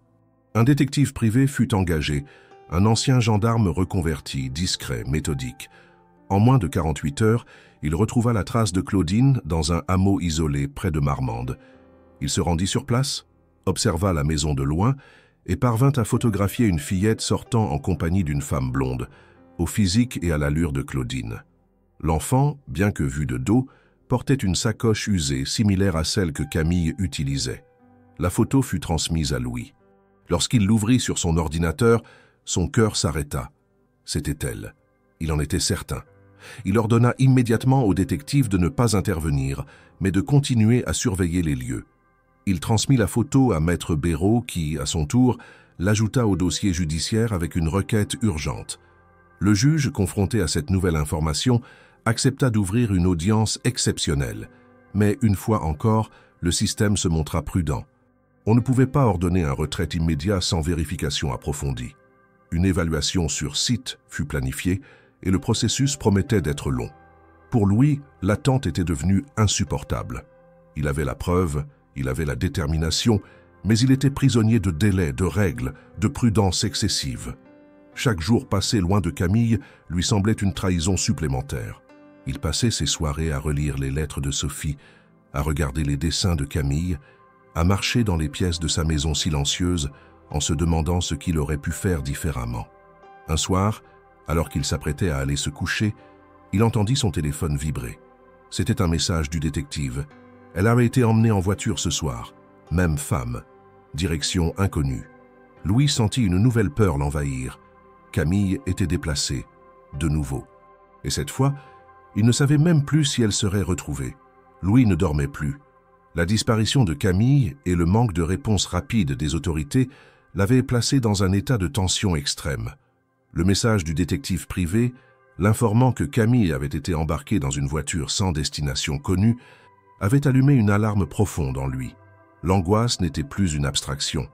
Un détective privé fut engagé, un ancien gendarme reconverti, discret, méthodique. En moins de 48 heures, il retrouva la trace de Claudine dans un hameau isolé près de Marmande. Il se rendit sur place, observa la maison de loin et parvint à photographier une fillette sortant en compagnie d'une femme blonde, au physique et à l'allure de Claudine. L'enfant, bien que vu de dos, portait une sacoche usée similaire à celle que Camille utilisait. La photo fut transmise à Louis. Lorsqu'il l'ouvrit sur son ordinateur, son cœur s'arrêta. C'était elle. Il en était certain. Il ordonna immédiatement au détective de ne pas intervenir, mais de continuer à surveiller les lieux. Il transmit la photo à Maître Béraud qui, à son tour, l'ajouta au dossier judiciaire avec une requête urgente. Le juge, confronté à cette nouvelle information, accepta d'ouvrir une audience exceptionnelle. Mais une fois encore, le système se montra prudent. On ne pouvait pas ordonner un retrait immédiat sans vérification approfondie. Une évaluation sur site fut planifiée et le processus promettait d'être long. Pour Louis, l'attente était devenue insupportable. Il avait la preuve, il avait la détermination, mais il était prisonnier de délais, de règles, de prudence excessive. Chaque jour passé loin de Camille lui semblait une trahison supplémentaire. Il passait ses soirées à relire les lettres de Sophie, à regarder les dessins de Camille, à marcher dans les pièces de sa maison silencieuse en se demandant ce qu'il aurait pu faire différemment. Un soir, alors qu'il s'apprêtait à aller se coucher, il entendit son téléphone vibrer. C'était un message du détective. Elle avait été emmenée en voiture ce soir. Même femme. Direction inconnue. Louis sentit une nouvelle peur l'envahir. Camille était déplacée, de nouveau. Et cette fois, il ne savait même plus si elle serait retrouvée. Louis ne dormait plus. La disparition de Camille et le manque de réponse rapide des autorités l'avaient placé dans un état de tension extrême. Le message du détective privé, l'informant que Camille avait été embarquée dans une voiture sans destination connue, avait allumé une alarme profonde en lui. L'angoisse n'était plus une abstraction.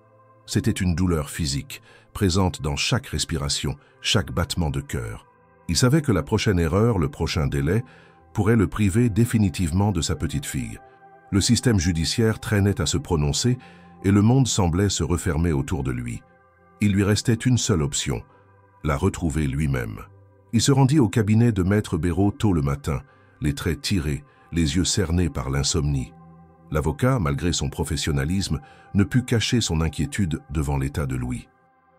C'était une douleur physique, présente dans chaque respiration, chaque battement de cœur. Il savait que la prochaine erreur, le prochain délai, pourrait le priver définitivement de sa petite fille. Le système judiciaire traînait à se prononcer et le monde semblait se refermer autour de lui. Il lui restait une seule option, la retrouver lui-même. Il se rendit au cabinet de Maître Béraud tôt le matin, les traits tirés, les yeux cernés par l'insomnie. L'avocat, malgré son professionnalisme, ne put cacher son inquiétude devant l'état de Louis.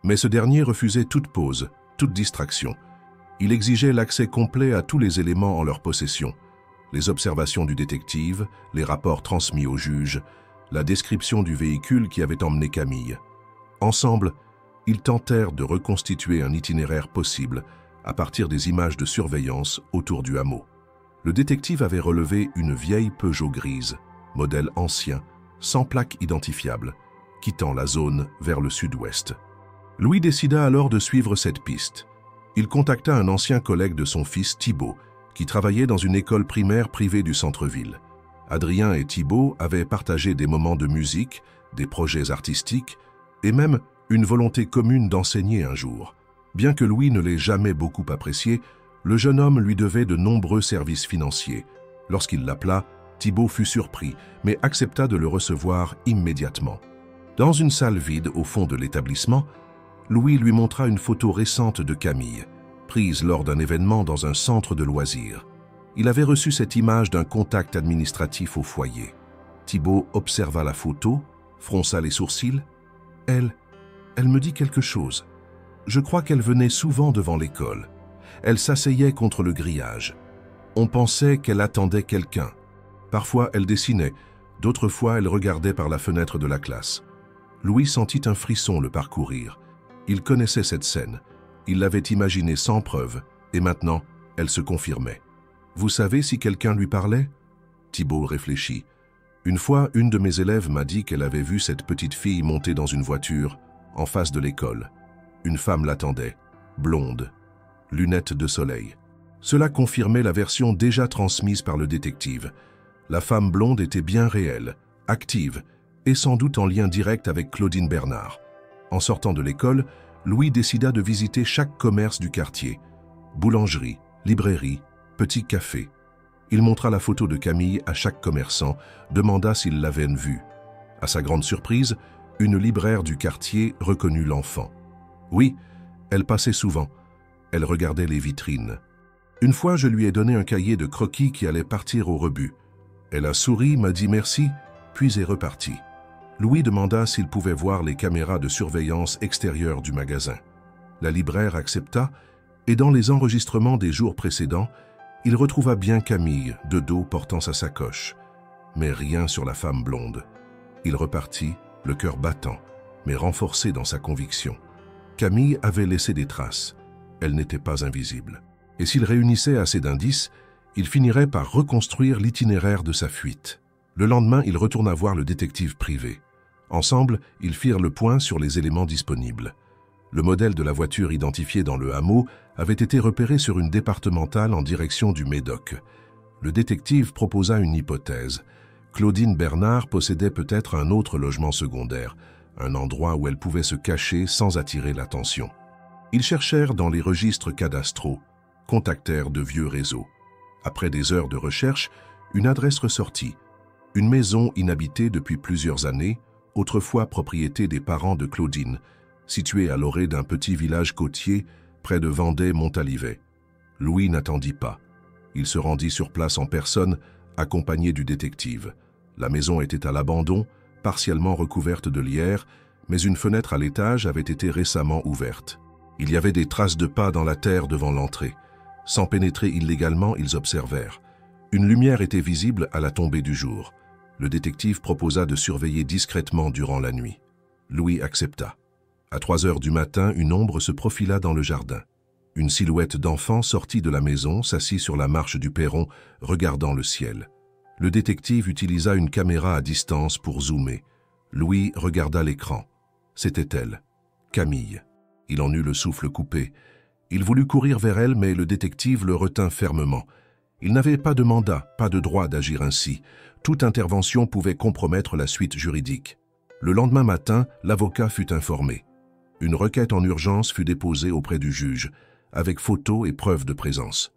Mais ce dernier refusait toute pause, toute distraction. Il exigeait l'accès complet à tous les éléments en leur possession. Les observations du détective, les rapports transmis au juge, la description du véhicule qui avait emmené Camille. Ensemble, ils tentèrent de reconstituer un itinéraire possible à partir des images de surveillance autour du hameau. Le détective avait relevé une vieille Peugeot grise, modèle ancien, sans plaque identifiable, quittant la zone vers le sud-ouest. Louis décida alors de suivre cette piste. Il contacta un ancien collègue de son fils, Thibault, qui travaillait dans une école primaire privée du centre-ville. Adrien et Thibault avaient partagé des moments de musique, des projets artistiques et même une volonté commune d'enseigner un jour. Bien que Louis ne l'ait jamais beaucoup apprécié, le jeune homme lui devait de nombreux services financiers. Lorsqu'il l'appela, Thibault fut surpris, mais accepta de le recevoir immédiatement. Dans une salle vide au fond de l'établissement, Louis lui montra une photo récente de Camille, prise lors d'un événement dans un centre de loisirs. Il avait reçu cette image d'un contact administratif au foyer. Thibault observa la photo, fronça les sourcils. Elle me dit quelque chose. Je crois qu'elle venait souvent devant l'école. Elle s'asseyait contre le grillage. On pensait qu'elle attendait quelqu'un. Parfois, elle dessinait. D'autres fois, elle regardait par la fenêtre de la classe. Louis sentit un frisson le parcourir. Il connaissait cette scène. Il l'avait imaginée sans preuve, et maintenant, elle se confirmait. « Vous savez si quelqu'un lui parlait ?» Thibault réfléchit. « Une fois, une de mes élèves m'a dit qu'elle avait vu cette petite fille monter dans une voiture, en face de l'école. Une femme l'attendait, blonde, lunettes de soleil. » Cela confirmait la version déjà transmise par le détective. La femme blonde était bien réelle, active, et sans doute en lien direct avec Claudine Bernard. En sortant de l'école, Louis décida de visiter chaque commerce du quartier. Boulangerie, librairie, petit café. Il montra la photo de Camille à chaque commerçant, demanda s'ils l'avaient vue. À sa grande surprise, une libraire du quartier reconnut l'enfant. Oui, elle passait souvent. Elle regardait les vitrines. Une fois, je lui ai donné un cahier de croquis qui allait partir au rebut. Elle a souri, m'a dit merci, puis est repartie. Louis demanda s'il pouvait voir les caméras de surveillance extérieures du magasin. La libraire accepta, et dans les enregistrements des jours précédents, il retrouva bien Camille, de dos portant sa sacoche, mais rien sur la femme blonde. Il repartit, le cœur battant, mais renforcé dans sa conviction. Camille avait laissé des traces. Elle n'était pas invisible. Et s'il réunissait assez d'indices, il finirait par reconstruire l'itinéraire de sa fuite. Le lendemain, il retourna voir le détective privé. Ensemble, ils firent le point sur les éléments disponibles. Le modèle de la voiture identifiée dans le hameau avait été repéré sur une départementale en direction du Médoc. Le détective proposa une hypothèse. Claudine Bernard possédait peut-être un autre logement secondaire, un endroit où elle pouvait se cacher sans attirer l'attention. Ils cherchèrent dans les registres cadastraux, contactèrent de vieux réseaux. Après des heures de recherche, une adresse ressortit. Une maison inhabitée depuis plusieurs années, autrefois propriété des parents de Claudine, située à l'orée d'un petit village côtier près de Vendée-Montalivet. Louis n'attendit pas. Il se rendit sur place en personne, accompagné du détective. La maison était à l'abandon, partiellement recouverte de lierre, mais une fenêtre à l'étage avait été récemment ouverte. Il y avait des traces de pas dans la terre devant l'entrée. Sans pénétrer illégalement, ils observèrent. Une lumière était visible à la tombée du jour. Le détective proposa de surveiller discrètement durant la nuit. Louis accepta. À 3 heures du matin, une ombre se profila dans le jardin. Une silhouette d'enfant sortit de la maison, s'assit sur la marche du perron, regardant le ciel. Le détective utilisa une caméra à distance pour zoomer. Louis regarda l'écran. C'était elle, Camille. Il en eut le souffle coupé. Il voulut courir vers elle, mais le détective le retint fermement. Il n'avait pas de mandat, pas de droit d'agir ainsi. Toute intervention pouvait compromettre la suite juridique. Le lendemain matin, l'avocat fut informé. Une requête en urgence fut déposée auprès du juge, avec photos et preuves de présence.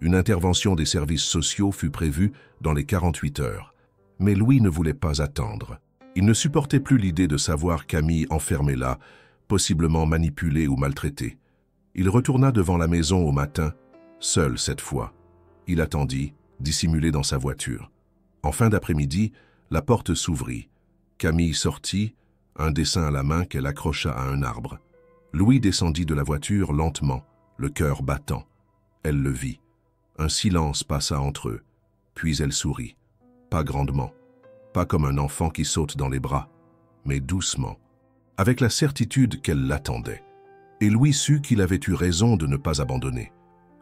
Une intervention des services sociaux fut prévue dans les 48 heures. Mais Louis ne voulait pas attendre. Il ne supportait plus l'idée de savoir Camille enfermée là, possiblement manipulée ou maltraitée. Il retourna devant la maison au matin, seul cette fois. Il attendit, dissimulé dans sa voiture. En fin d'après-midi, la porte s'ouvrit. Camille sortit, un dessin à la main qu'elle accrocha à un arbre. Louis descendit de la voiture lentement, le cœur battant. Elle le vit. Un silence passa entre eux, puis elle sourit. Pas grandement, pas comme un enfant qui saute dans les bras, mais doucement, avec la certitude qu'elle l'attendait. Et Louis sut qu'il avait eu raison de ne pas abandonner.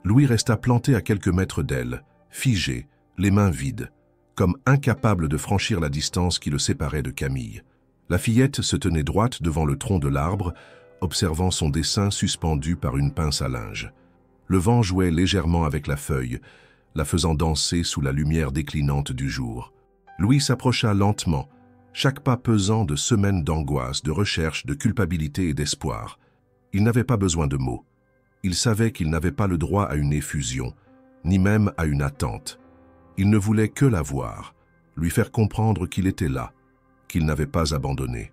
Louis resta planté à quelques mètres d'elle, figé, les mains vides, comme incapable de franchir la distance qui le séparait de Camille. La fillette se tenait droite devant le tronc de l'arbre, observant son dessin suspendu par une pince à linge. Le vent jouait légèrement avec la feuille, la faisant danser sous la lumière déclinante du jour. Louis s'approcha lentement, chaque pas pesant de semaines d'angoisse, de recherche, de culpabilité et d'espoir. Il n'avait pas besoin de mots. Il savait qu'il n'avait pas le droit à une effusion, ni même à une attente. Il ne voulait que la voir, lui faire comprendre qu'il était là, qu'il n'avait pas abandonné.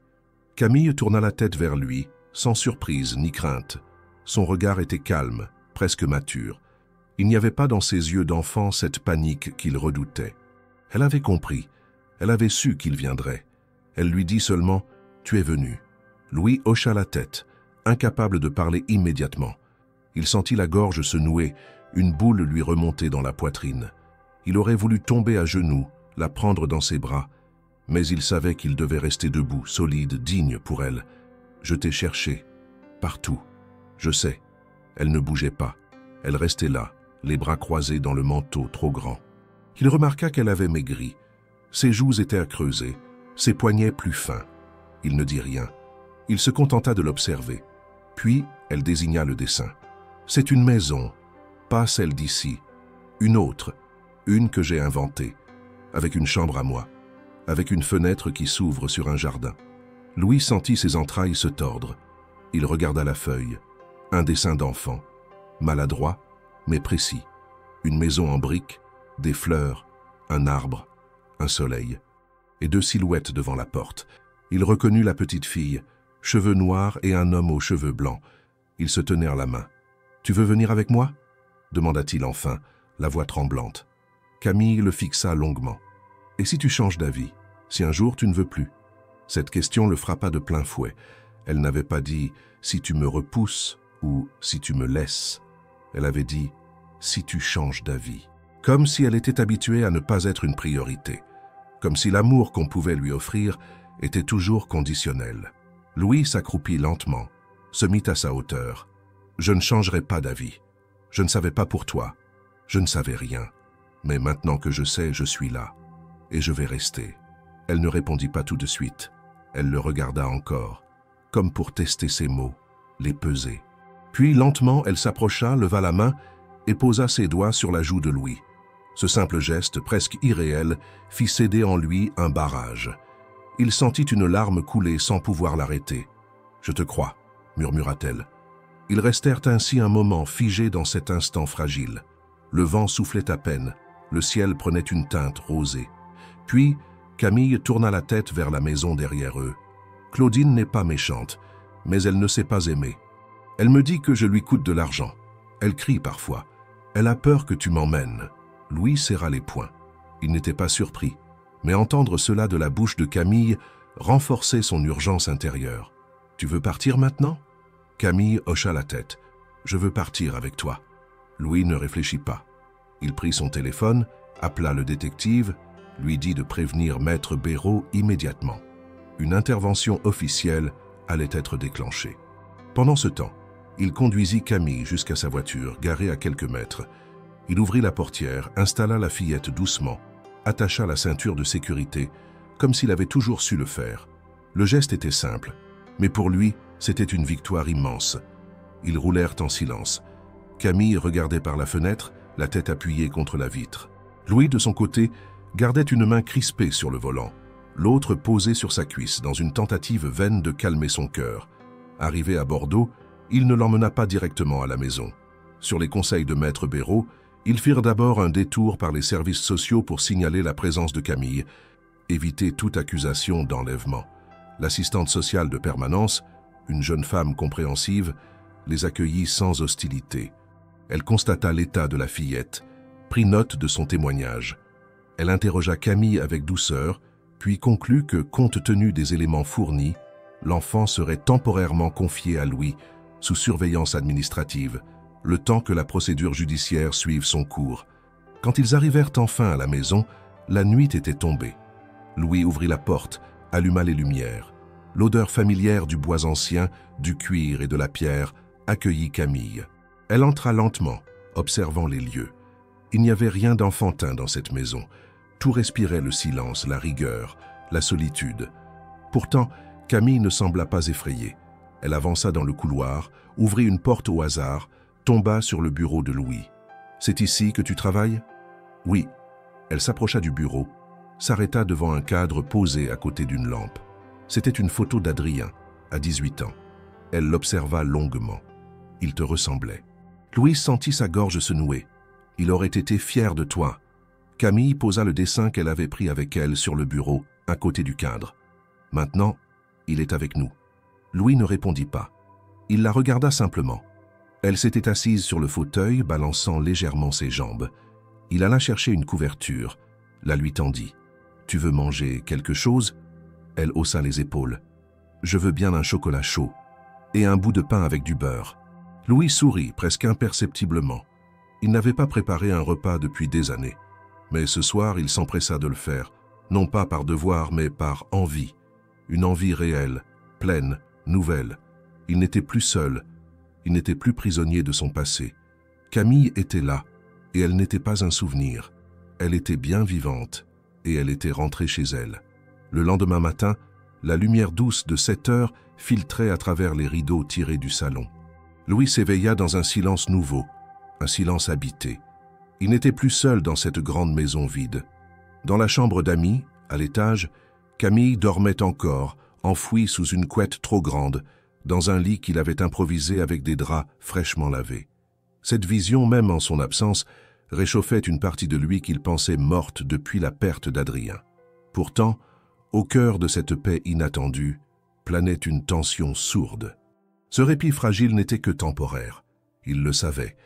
Camille tourna la tête vers lui, sans surprise ni crainte. Son regard était calme, presque mature. Il n'y avait pas dans ses yeux d'enfant cette panique qu'il redoutait. Elle avait compris, elle avait su qu'il viendrait. Elle lui dit seulement « Tu es venu ». Louis hocha la tête, incapable de parler immédiatement. Il sentit la gorge se nouer, une boule lui remonter dans la poitrine. Il aurait voulu tomber à genoux, la prendre dans ses bras, mais il savait qu'il devait rester debout, solide, digne pour elle. « Je t'ai cherché, partout. Je sais. » Elle ne bougeait pas. Elle restait là, les bras croisés dans le manteau trop grand. Il remarqua qu'elle avait maigri. Ses joues étaient à creuser, ses poignets plus fins. Il ne dit rien. Il se contenta de l'observer. Puis, elle désigna le dessin. « C'est une maison, pas celle d'ici. Une autre, une que j'ai inventée, avec une chambre à moi, avec une fenêtre qui s'ouvre sur un jardin. » Louis sentit ses entrailles se tordre. Il regarda la feuille. Un dessin d'enfant, maladroit, mais précis. Une maison en briques, des fleurs, un arbre, un soleil, et deux silhouettes devant la porte. Il reconnut la petite fille, cheveux noirs et un homme aux cheveux blancs. Ils se tenèrent la main. « Tu veux venir avec moi ?» demanda-t-il enfin, la voix tremblante. Camille le fixa longuement. « Et si tu changes d'avis, si un jour tu ne veux plus ?» Cette question le frappa de plein fouet. Elle n'avait pas dit « si tu me repousses » ou « si tu me laisses ». Elle avait dit « si tu changes d'avis ». Comme si elle était habituée à ne pas être une priorité. Comme si l'amour qu'on pouvait lui offrir était toujours conditionnel. Louis s'accroupit lentement, se mit à sa hauteur. « Je ne changerai pas d'avis. Je ne savais pas pour toi. Je ne savais rien. Mais maintenant que je sais, je suis là. Et je vais rester. » Elle ne répondit pas tout de suite. Elle le regarda encore, comme pour tester ses mots, les peser. Puis, lentement, elle s'approcha, leva la main et posa ses doigts sur la joue de Louis. Ce simple geste, presque irréel, fit céder en lui un barrage. Il sentit une larme couler sans pouvoir l'arrêter. « Je te crois », murmura-t-elle. Ils restèrent ainsi un moment figés dans cet instant fragile. Le vent soufflait à peine, le ciel prenait une teinte rosée. Puis, Camille tourna la tête vers la maison derrière eux. « Claudine n'est pas méchante, mais elle ne sait pas aimer. Elle me dit que je lui coûte de l'argent. Elle crie parfois. Elle a peur que tu m'emmènes. » Louis serra les poings. Il n'était pas surpris, mais entendre cela de la bouche de Camille renforçait son urgence intérieure. « Tu veux partir maintenant ?» Camille hocha la tête. « Je veux partir avec toi. » Louis ne réfléchit pas. Il prit son téléphone, appela le détective, lui dit de prévenir Maître Béraud immédiatement. Une intervention officielle allait être déclenchée. Pendant ce temps, Il conduisit Camille jusqu'à sa voiture, garée à quelques mètres. Il ouvrit la portière, installa la fillette doucement, attacha la ceinture de sécurité, comme s'il avait toujours su le faire. Le geste était simple, mais pour lui, c'était une victoire immense. Ils roulèrent en silence. Camille regardait par la fenêtre, la tête appuyée contre la vitre. Louis, de son côté, gardait une main crispée sur le volant, l'autre posée sur sa cuisse dans une tentative vaine de calmer son cœur. Arrivé à Bordeaux, il ne l'emmena pas directement à la maison. Sur les conseils de Maître Béraud, ils firent d'abord un détour par les services sociaux pour signaler la présence de Camille, éviter toute accusation d'enlèvement. L'assistante sociale de permanence, une jeune femme compréhensive, les accueillit sans hostilité. Elle constata l'état de la fillette, prit note de son témoignage. Elle interrogea Camille avec douceur, puis conclut que, compte tenu des éléments fournis, l'enfant serait temporairement confié à Louis, sous surveillance administrative, le temps que la procédure judiciaire suive son cours. Quand ils arrivèrent enfin à la maison, la nuit était tombée. Louis ouvrit la porte, alluma les lumières. L'odeur familière du bois ancien, du cuir et de la pierre accueillit Camille. Elle entra lentement, observant les lieux. Il n'y avait rien d'enfantin dans cette maison. Tout respirait le silence, la rigueur, la solitude. Pourtant, Camille ne sembla pas effrayée. Elle avança dans le couloir, ouvrit une porte au hasard, tomba sur le bureau de Louis. « C'est ici que tu travailles ?»« Oui. » Elle s'approcha du bureau, s'arrêta devant un cadre posé à côté d'une lampe. C'était une photo d'Adrien, à 18 ans. Elle l'observa longuement. Il te ressemblait. Louis sentit sa gorge se nouer. Il aurait été fier de toi. Camille posa le dessin qu'elle avait pris avec elle sur le bureau, à côté du cadre. Maintenant, il est avec nous. Louis ne répondit pas. Il la regarda simplement. Elle s'était assise sur le fauteuil, balançant légèrement ses jambes. Il alla chercher une couverture, la lui tendit. « Tu veux manger quelque chose ?» Elle haussa les épaules. « Je veux bien un chocolat chaud et un bout de pain avec du beurre. » Louis sourit presque imperceptiblement. Il n'avait pas préparé un repas depuis des années. Mais ce soir, il s'empressa de le faire, non pas par devoir, mais par envie. Une envie réelle, pleine, nouvelle. Il n'était plus seul, il n'était plus prisonnier de son passé. Camille était là, et elle n'était pas un souvenir. Elle était bien vivante, et elle était rentrée chez elle. Le lendemain matin, la lumière douce de 7 heures filtrait à travers les rideaux tirés du salon. Louis s'éveilla dans un silence nouveau, un silence habité. Il n'était plus seul dans cette grande maison vide. Dans la chambre d'amis, à l'étage, Camille dormait encore, enfouie sous une couette trop grande, dans un lit qu'il avait improvisé avec des draps fraîchement lavés. Cette vision, même en son absence, réchauffait une partie de lui qu'il pensait morte depuis la perte d'Adrien. Pourtant, au cœur de cette paix inattendue, planait une tension sourde. Ce répit fragile n'était que temporaire. Il le savait.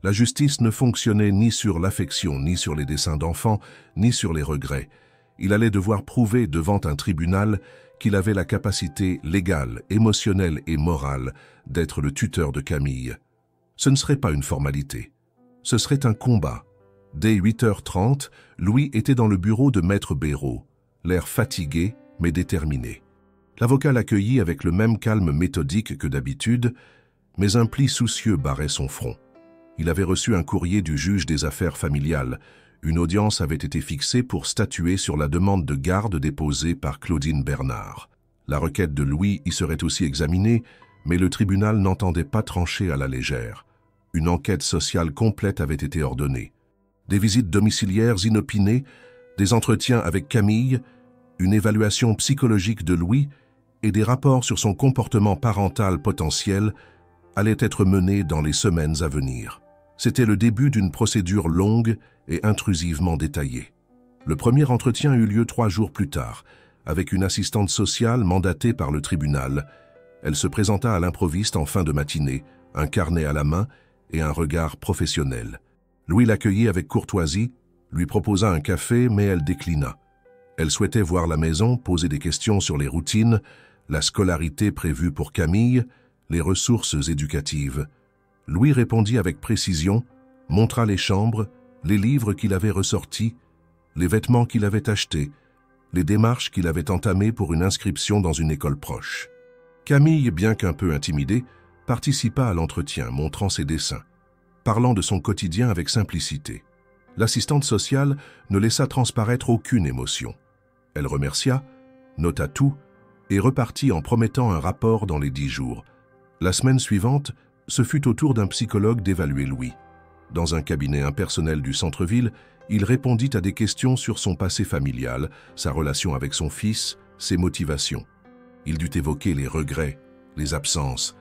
La justice ne fonctionnait ni sur l'affection, ni sur les desseins d'enfants, ni sur les regrets. Il allait devoir prouver devant un tribunal qu'il avait la capacité légale, émotionnelle et morale d'être le tuteur de Camille. Ce ne serait pas une formalité. Ce serait un combat. Dès 8h30, Louis était dans le bureau de Maître Béraud, l'air fatigué mais déterminé. L'avocat l'accueillit avec le même calme méthodique que d'habitude, mais un pli soucieux barrait son front. Il avait reçu un courrier du juge des affaires familiales. Une audience avait été fixée pour statuer sur la demande de garde déposée par Claudine Bernard. La requête de Louis y serait aussi examinée, mais le tribunal n'entendait pas trancher à la légère. Une enquête sociale complète avait été ordonnée. Des visites domiciliaires inopinées, des entretiens avec Camille, une évaluation psychologique de Louis et des rapports sur son comportement parental potentiel allaient être menés dans les semaines à venir. C'était le début d'une procédure longue et intrusivement détaillée. Le premier entretien eut lieu 3 jours plus tard, avec une assistante sociale mandatée par le tribunal. Elle se présenta à l'improviste en fin de matinée, un carnet à la main et un regard professionnel. Louis l'accueillit avec courtoisie, lui proposa un café, mais elle déclina. Elle souhaitait voir la maison, poser des questions sur les routines, la scolarité prévue pour Camille, les ressources éducatives. Louis répondit avec précision, montra les chambres, les livres qu'il avait ressortis, les vêtements qu'il avait achetés, les démarches qu'il avait entamées pour une inscription dans une école proche. Camille, bien qu'un peu intimidée, participa à l'entretien, montrant ses dessins, parlant de son quotidien avec simplicité. L'assistante sociale ne laissa transparaître aucune émotion. Elle remercia, nota tout et repartit en promettant un rapport dans les 10 jours. La semaine suivante, ce fut au tour d'un psychologue d'évaluer Louis. Dans un cabinet impersonnel du centre-ville, il répondit à des questions sur son passé familial, sa relation avec son fils, ses motivations. Il dut évoquer les regrets, les absences,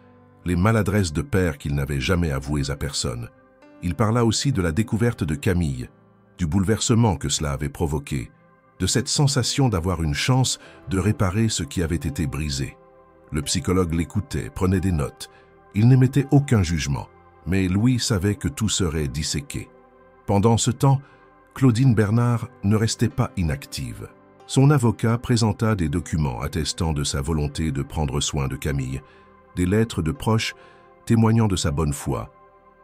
les maladresses de père qu'il n'avait jamais avouées à personne. Il parla aussi de la découverte de Camille, du bouleversement que cela avait provoqué, de cette sensation d'avoir une chance de réparer ce qui avait été brisé. Le psychologue l'écoutait, prenait des notes. Il n'émettait aucun jugement, mais Louis savait que tout serait disséqué. Pendant ce temps, Claudine Bernard ne restait pas inactive. Son avocat présenta des documents attestant de sa volonté de prendre soin de Camille, des lettres de proches témoignant de sa bonne foi,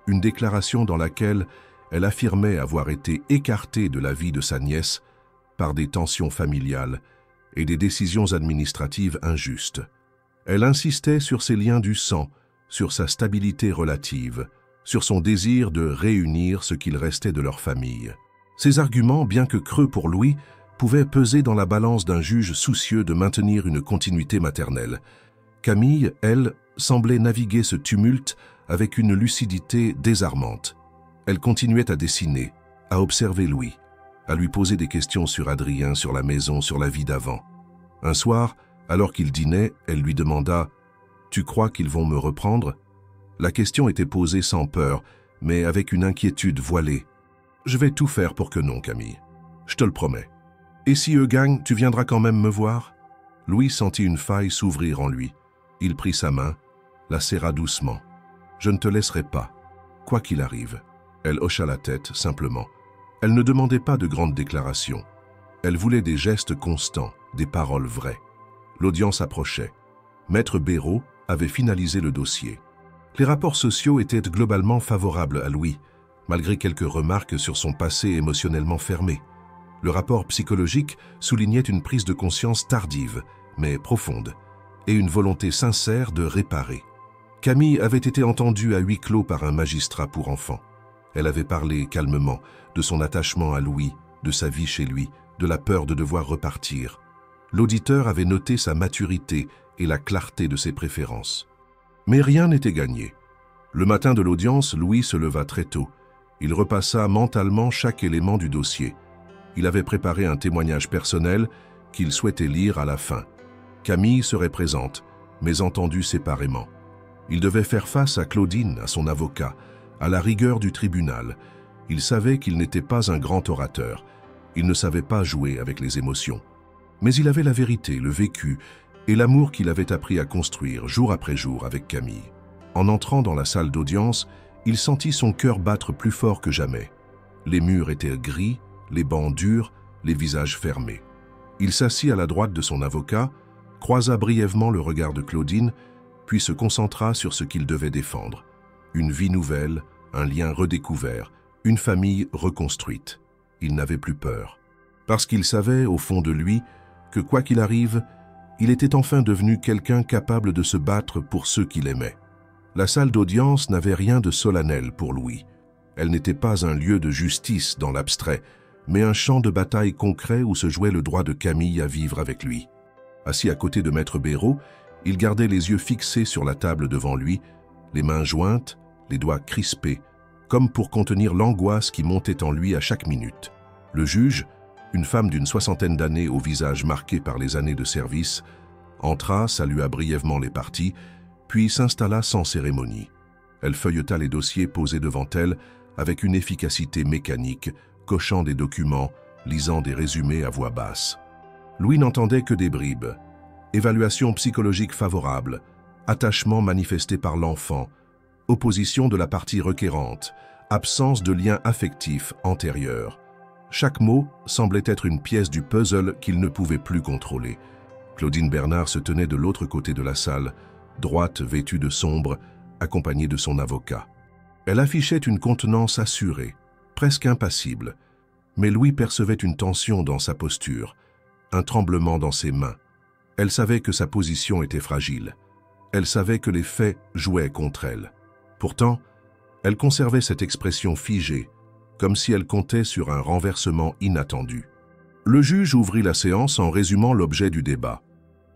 une déclaration dans laquelle elle affirmait avoir été écartée de la vie de sa nièce par des tensions familiales et des décisions administratives injustes. Elle insistait sur ses liens du sang, sur sa stabilité relative, sur son désir de réunir ce qu'il restait de leur famille. Ces arguments, bien que creux pour Louis, pouvaient peser dans la balance d'un juge soucieux de maintenir une continuité maternelle. Camille, elle, semblait naviguer ce tumulte avec une lucidité désarmante. Elle continuait à dessiner, à observer Louis, à lui poser des questions sur Adrien, sur la maison, sur la vie d'avant. Un soir, alors qu'il dînait, elle lui demanda « Tu crois qu'ils vont me reprendre ?» La question était posée sans peur, mais avec une inquiétude voilée. « Je vais tout faire pour que non, Camille. Je te le promets. Et si eux gagnent, tu viendras quand même me voir ?» Louis sentit une faille s'ouvrir en lui. Il prit sa main, la serra doucement. « Je ne te laisserai pas, quoi qu'il arrive. » Elle hocha la tête, simplement. Elle ne demandait pas de grandes déclarations. Elle voulait des gestes constants, des paroles vraies. L'audience approchait. Maître Béraud avait finalisé le dossier. Les rapports sociaux étaient globalement favorables à Louis, malgré quelques remarques sur son passé émotionnellement fermé. Le rapport psychologique soulignait une prise de conscience tardive, mais profonde, et une volonté sincère de réparer. Camille avait été entendue à huis clos par un magistrat pour enfants. Elle avait parlé calmement de son attachement à Louis, de sa vie chez lui, de la peur de devoir repartir. L'auditeur avait noté sa maturité et la clarté de ses préférences. Mais rien n'était gagné. Le matin de l'audience, Louis se leva très tôt. Il repassa mentalement chaque élément du dossier. Il avait préparé un témoignage personnel qu'il souhaitait lire à la fin. Camille serait présente, mais entendue séparément. Il devait faire face à Claudine, à son avocat, à la rigueur du tribunal. Il savait qu'il n'était pas un grand orateur. Il ne savait pas jouer avec les émotions. Mais il avait la vérité, le vécu et l'amour qu'il avait appris à construire jour après jour avec Camille. En entrant dans la salle d'audience, il sentit son cœur battre plus fort que jamais. Les murs étaient gris, les bancs durs, les visages fermés. Il s'assit à la droite de son avocat, croisa brièvement le regard de Claudine, puis se concentra sur ce qu'il devait défendre. Une vie nouvelle, un lien redécouvert, une famille reconstruite. Il n'avait plus peur. Parce qu'il savait, au fond de lui, que quoi qu'il arrive, il était enfin devenu quelqu'un capable de se battre pour ceux qu'il aimait. La salle d'audience n'avait rien de solennel pour Louis. Elle n'était pas un lieu de justice dans l'abstrait, mais un champ de bataille concret où se jouait le droit de Camille à vivre avec lui. Assis à côté de Maître Béraud, il gardait les yeux fixés sur la table devant lui, les mains jointes, les doigts crispés, comme pour contenir l'angoisse qui montait en lui à chaque minute. Le juge, une femme d'une 60aine d'années au visage marqué par les années de service, entra, salua brièvement les parties, puis s'installa sans cérémonie. Elle feuilleta les dossiers posés devant elle avec une efficacité mécanique, cochant des documents, lisant des résumés à voix basse. Louis n'entendait que des bribes. Évaluation psychologique favorable, attachement manifesté par l'enfant, opposition de la partie requérante, absence de lien affectif antérieur. Chaque mot semblait être une pièce du puzzle qu'il ne pouvait plus contrôler. Claudine Bernard se tenait de l'autre côté de la salle, droite, vêtue de sombre, accompagnée de son avocat. Elle affichait une contenance assurée, presque impassible, mais Louis percevait une tension dans sa posture, un tremblement dans ses mains. Elle savait que sa position était fragile. Elle savait que les faits jouaient contre elle. Pourtant, elle conservait cette expression figée, comme si elle comptait sur un renversement inattendu. Le juge ouvrit la séance en résumant l'objet du débat.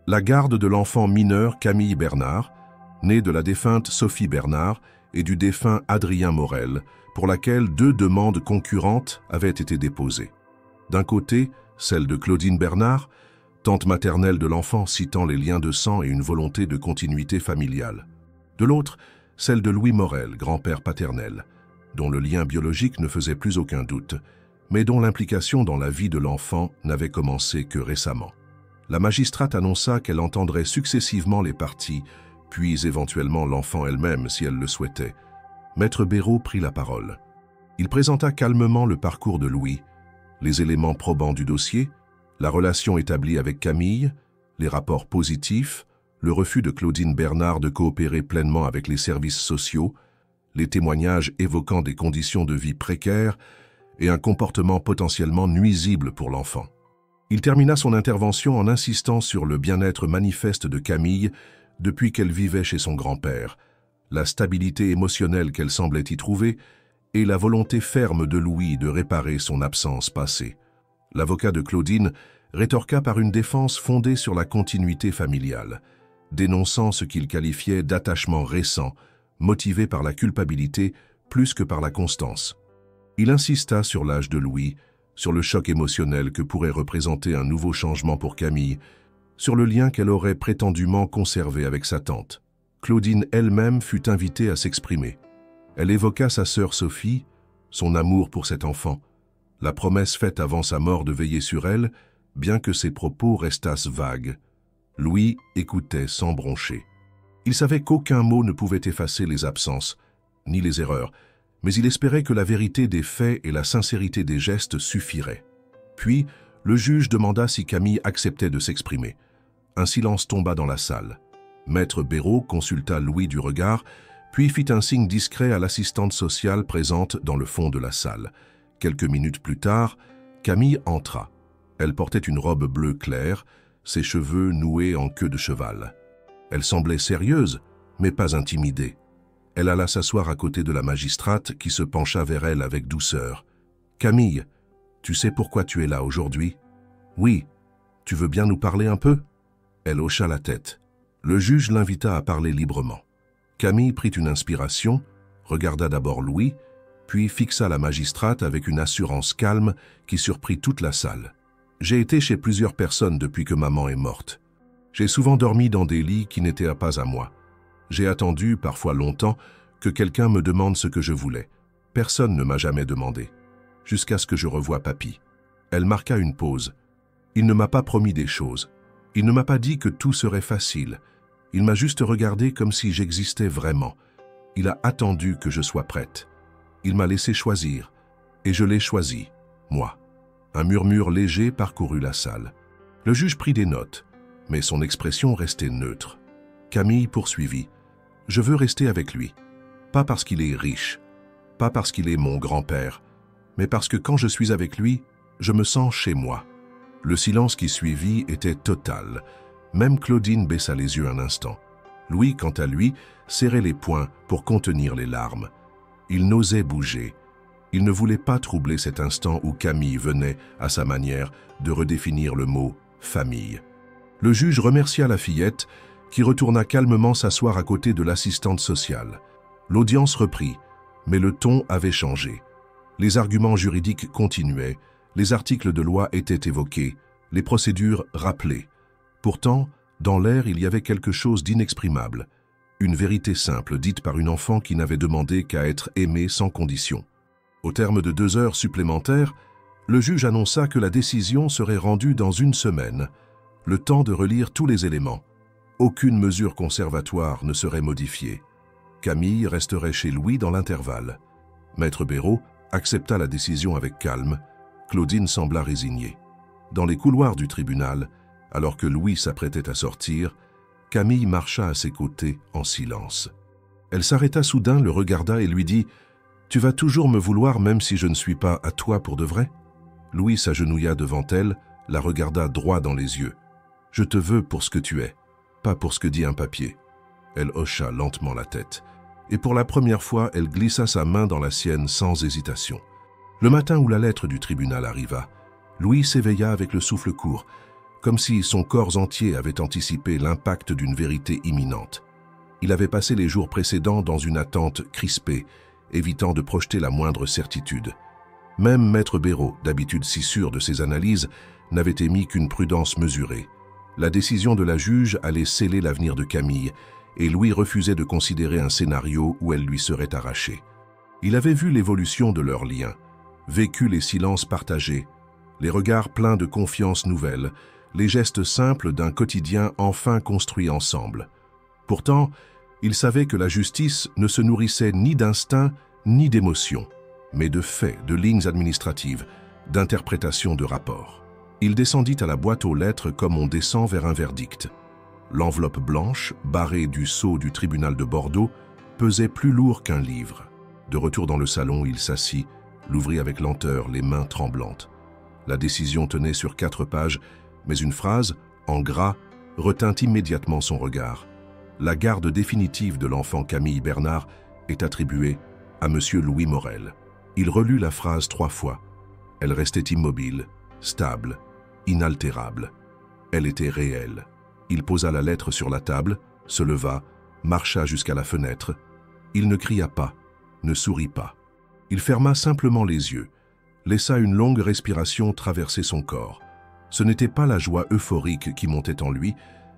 La garde de l'enfant mineur Camille Bernard, née de la défunte Sophie Bernard et du défunt Adrien Morel, pour laquelle 2 demandes concurrentes avaient été déposées. D'un côté, celle de Claudine Bernard, tante maternelle de l'enfant citant les liens de sang et une volonté de continuité familiale. De l'autre, celle de Louis Morel, grand-père paternel, dont le lien biologique ne faisait plus aucun doute, mais dont l'implication dans la vie de l'enfant n'avait commencé que récemment. La magistrate annonça qu'elle entendrait successivement les parties, puis éventuellement l'enfant elle-même si elle le souhaitait. Maître Béraud prit la parole. Il présenta calmement le parcours de Louis, les éléments probants du dossier, la relation établie avec Camille, les rapports positifs, le refus de Claudine Bernard de coopérer pleinement avec les services sociaux, les témoignages évoquant des conditions de vie précaires et un comportement potentiellement nuisible pour l'enfant. Il termina son intervention en insistant sur le bien-être manifeste de Camille depuis qu'elle vivait chez son grand-père, la stabilité émotionnelle qu'elle semblait y trouver et la volonté ferme de Louis de réparer son absence passée. L'avocat de Claudine rétorqua par une défense fondée sur la continuité familiale, dénonçant ce qu'il qualifiait d'attachement récent, motivé par la culpabilité plus que par la constance. Il insista sur l'âge de Louis, sur le choc émotionnel que pourrait représenter un nouveau changement pour Camille, sur le lien qu'elle aurait prétendument conservé avec sa tante. Claudine elle-même fut invitée à s'exprimer. Elle évoqua sa sœur Sophie, son amour pour cet enfant, la promesse faite avant sa mort de veiller sur elle, bien que ses propos restassent vagues. Louis écoutait sans broncher. Il savait qu'aucun mot ne pouvait effacer les absences, ni les erreurs, mais il espérait que la vérité des faits et la sincérité des gestes suffiraient. Puis, le juge demanda si Camille acceptait de s'exprimer. Un silence tomba dans la salle. Maître Béraud consulta Louis du regard, puis fit un signe discret à l'assistante sociale présente dans le fond de la salle. Quelques minutes plus tard, Camille entra. Elle portait une robe bleue claire, ses cheveux noués en queue de cheval. Elle semblait sérieuse, mais pas intimidée. Elle alla s'asseoir à côté de la magistrate qui se pencha vers elle avec douceur. « Camille, tu sais pourquoi tu es là aujourd'hui ? » ?»« Oui. Tu veux bien nous parler un peu ?» Elle hocha la tête. Le juge l'invita à parler librement. Camille prit une inspiration, regarda d'abord Louis, puis fixa la magistrate avec une assurance calme qui surprit toute la salle. « J'ai été chez plusieurs personnes depuis que maman est morte. J'ai souvent dormi dans des lits qui n'étaient pas à moi. J'ai attendu, parfois longtemps, que quelqu'un me demande ce que je voulais. Personne ne m'a jamais demandé. Jusqu'à ce que je revoie papy. » Elle marqua une pause. Il ne m'a pas promis des choses. Il ne m'a pas dit que tout serait facile. Il m'a juste regardé comme si j'existais vraiment. Il a attendu que je sois prête. Il m'a laissé choisir. Et je l'ai choisi, moi. Un murmure léger parcourut la salle. Le juge prit des notes, mais son expression restait neutre. Camille poursuivit. « Je veux rester avec lui. Pas parce qu'il est riche, pas parce qu'il est mon grand-père, mais parce que quand je suis avec lui, je me sens chez moi. » Le silence qui suivit était total. Même Claudine baissa les yeux un instant. Louis, quant à lui, serrait les poings pour contenir les larmes. Il n'osait bouger. Il ne voulait pas troubler cet instant où Camille venait, à sa manière, de redéfinir le mot « famille ». Le juge remercia la fillette, qui retourna calmement s'asseoir à côté de l'assistante sociale. L'audience reprit, mais le ton avait changé. Les arguments juridiques continuaient, les articles de loi étaient évoqués, les procédures rappelées. Pourtant, dans l'air, il y avait quelque chose d'inexprimable, une vérité simple dite par une enfant qui n'avait demandé qu'à être aimée sans condition. Au terme de 2 heures supplémentaires, le juge annonça que la décision serait rendue dans 1 semaine, le temps de relire tous les éléments. Aucune mesure conservatoire ne serait modifiée. Camille resterait chez Louis dans l'intervalle. Maître Béraud accepta la décision avec calme. Claudine sembla résignée. Dans les couloirs du tribunal, alors que Louis s'apprêtait à sortir, Camille marcha à ses côtés en silence. Elle s'arrêta soudain, le regarda et lui dit « Tu vas toujours me vouloir même si je ne suis pas à toi pour de vrai ?» Louis s'agenouilla devant elle, la regarda droit dans les yeux. « Je te veux pour ce que tu es, pas pour ce que dit un papier. » Elle hocha lentement la tête, et pour la première fois, elle glissa sa main dans la sienne sans hésitation. Le matin où la lettre du tribunal arriva, Louis s'éveilla avec le souffle court, comme si son corps entier avait anticipé l'impact d'une vérité imminente. Il avait passé les jours précédents dans une attente crispée, évitant de projeter la moindre certitude. Même Maître Béraud, d'habitude si sûr de ses analyses, n'avait émis qu'une prudence mesurée. La décision de la juge allait sceller l'avenir de Camille, et Louis refusait de considérer un scénario où elle lui serait arrachée. Il avait vu l'évolution de leurs liens, vécu les silences partagés, les regards pleins de confiance nouvelle, les gestes simples d'un quotidien enfin construit ensemble. Pourtant, il savait que la justice ne se nourrissait ni d'instinct ni d'émotions, mais de faits, de lignes administratives, d'interprétations de rapports. Il descendit à la boîte aux lettres comme on descend vers un verdict. L'enveloppe blanche, barrée du sceau du tribunal de Bordeaux, pesait plus lourd qu'un livre. De retour dans le salon, il s'assit, l'ouvrit avec lenteur, les mains tremblantes. La décision tenait sur 4 pages, mais une phrase, en gras, retint immédiatement son regard. La garde définitive de l'enfant Camille Bernard est attribuée à Monsieur Louis Morel. Il relut la phrase 3 fois. Elle restait immobile, stable, inaltérable. Elle était réelle. Il posa la lettre sur la table, se leva, marcha jusqu'à la fenêtre. Il ne cria pas, ne sourit pas. Il ferma simplement les yeux, laissa une longue respiration traverser son corps. Ce n'était pas la joie euphorique qui montait en lui,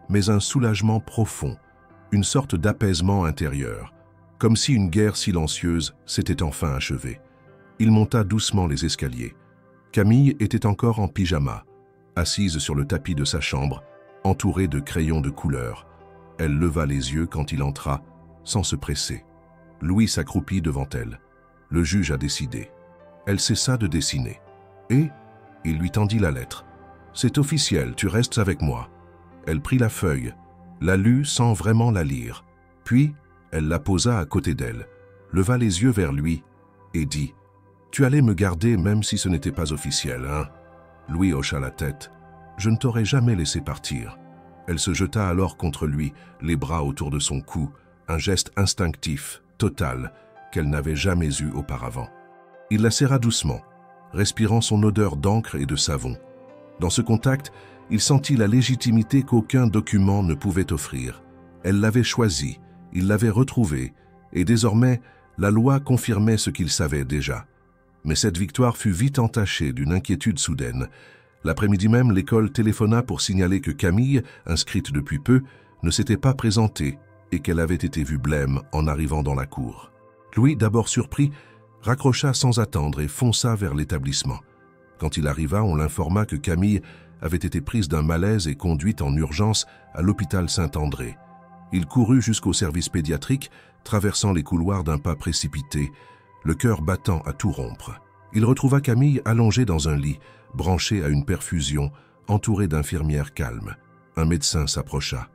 mais un soulagement profond, une sorte d'apaisement intérieur, comme si une guerre silencieuse s'était enfin achevée. Il monta doucement les escaliers. Camille était encore en pyjama, assise sur le tapis de sa chambre, entourée de crayons de couleur. Elle leva les yeux quand il entra, sans se presser. Louis s'accroupit devant elle. Le juge a décidé. Elle cessa de dessiner. Et il lui tendit la lettre. « C'est officiel, tu restes avec moi. » Elle prit la feuille, la lut sans vraiment la lire. Puis, elle la posa à côté d'elle, leva les yeux vers lui et dit « Tu allais me garder même si ce n'était pas officiel, hein ?» Louis hocha la tête. « Je ne t'aurais jamais laissé partir. » Elle se jeta alors contre lui, les bras autour de son cou, un geste instinctif, total, qu'elle n'avait jamais eu auparavant. Il la serra doucement, respirant son odeur d'encre et de savon. Dans ce contact, il sentit la légitimité qu'aucun document ne pouvait offrir. Elle l'avait choisi, il l'avait retrouvé, et désormais, la loi confirmait ce qu'il savait déjà. Mais cette victoire fut vite entachée d'une inquiétude soudaine. L'après-midi même, l'école téléphona pour signaler que Camille, inscrite depuis peu, ne s'était pas présentée et qu'elle avait été vue blême en arrivant dans la cour. Louis, d'abord surpris, raccrocha sans attendre et fonça vers l'établissement. Quand il arriva, on l'informa que Camille avait été prise d'un malaise et conduite en urgence à l'hôpital Saint-André. Il courut jusqu'au service pédiatrique, traversant les couloirs d'un pas précipité, le cœur battant à tout rompre. Il retrouva Camille allongée dans un lit, branchée à une perfusion, entourée d'infirmières calmes. Un médecin s'approcha.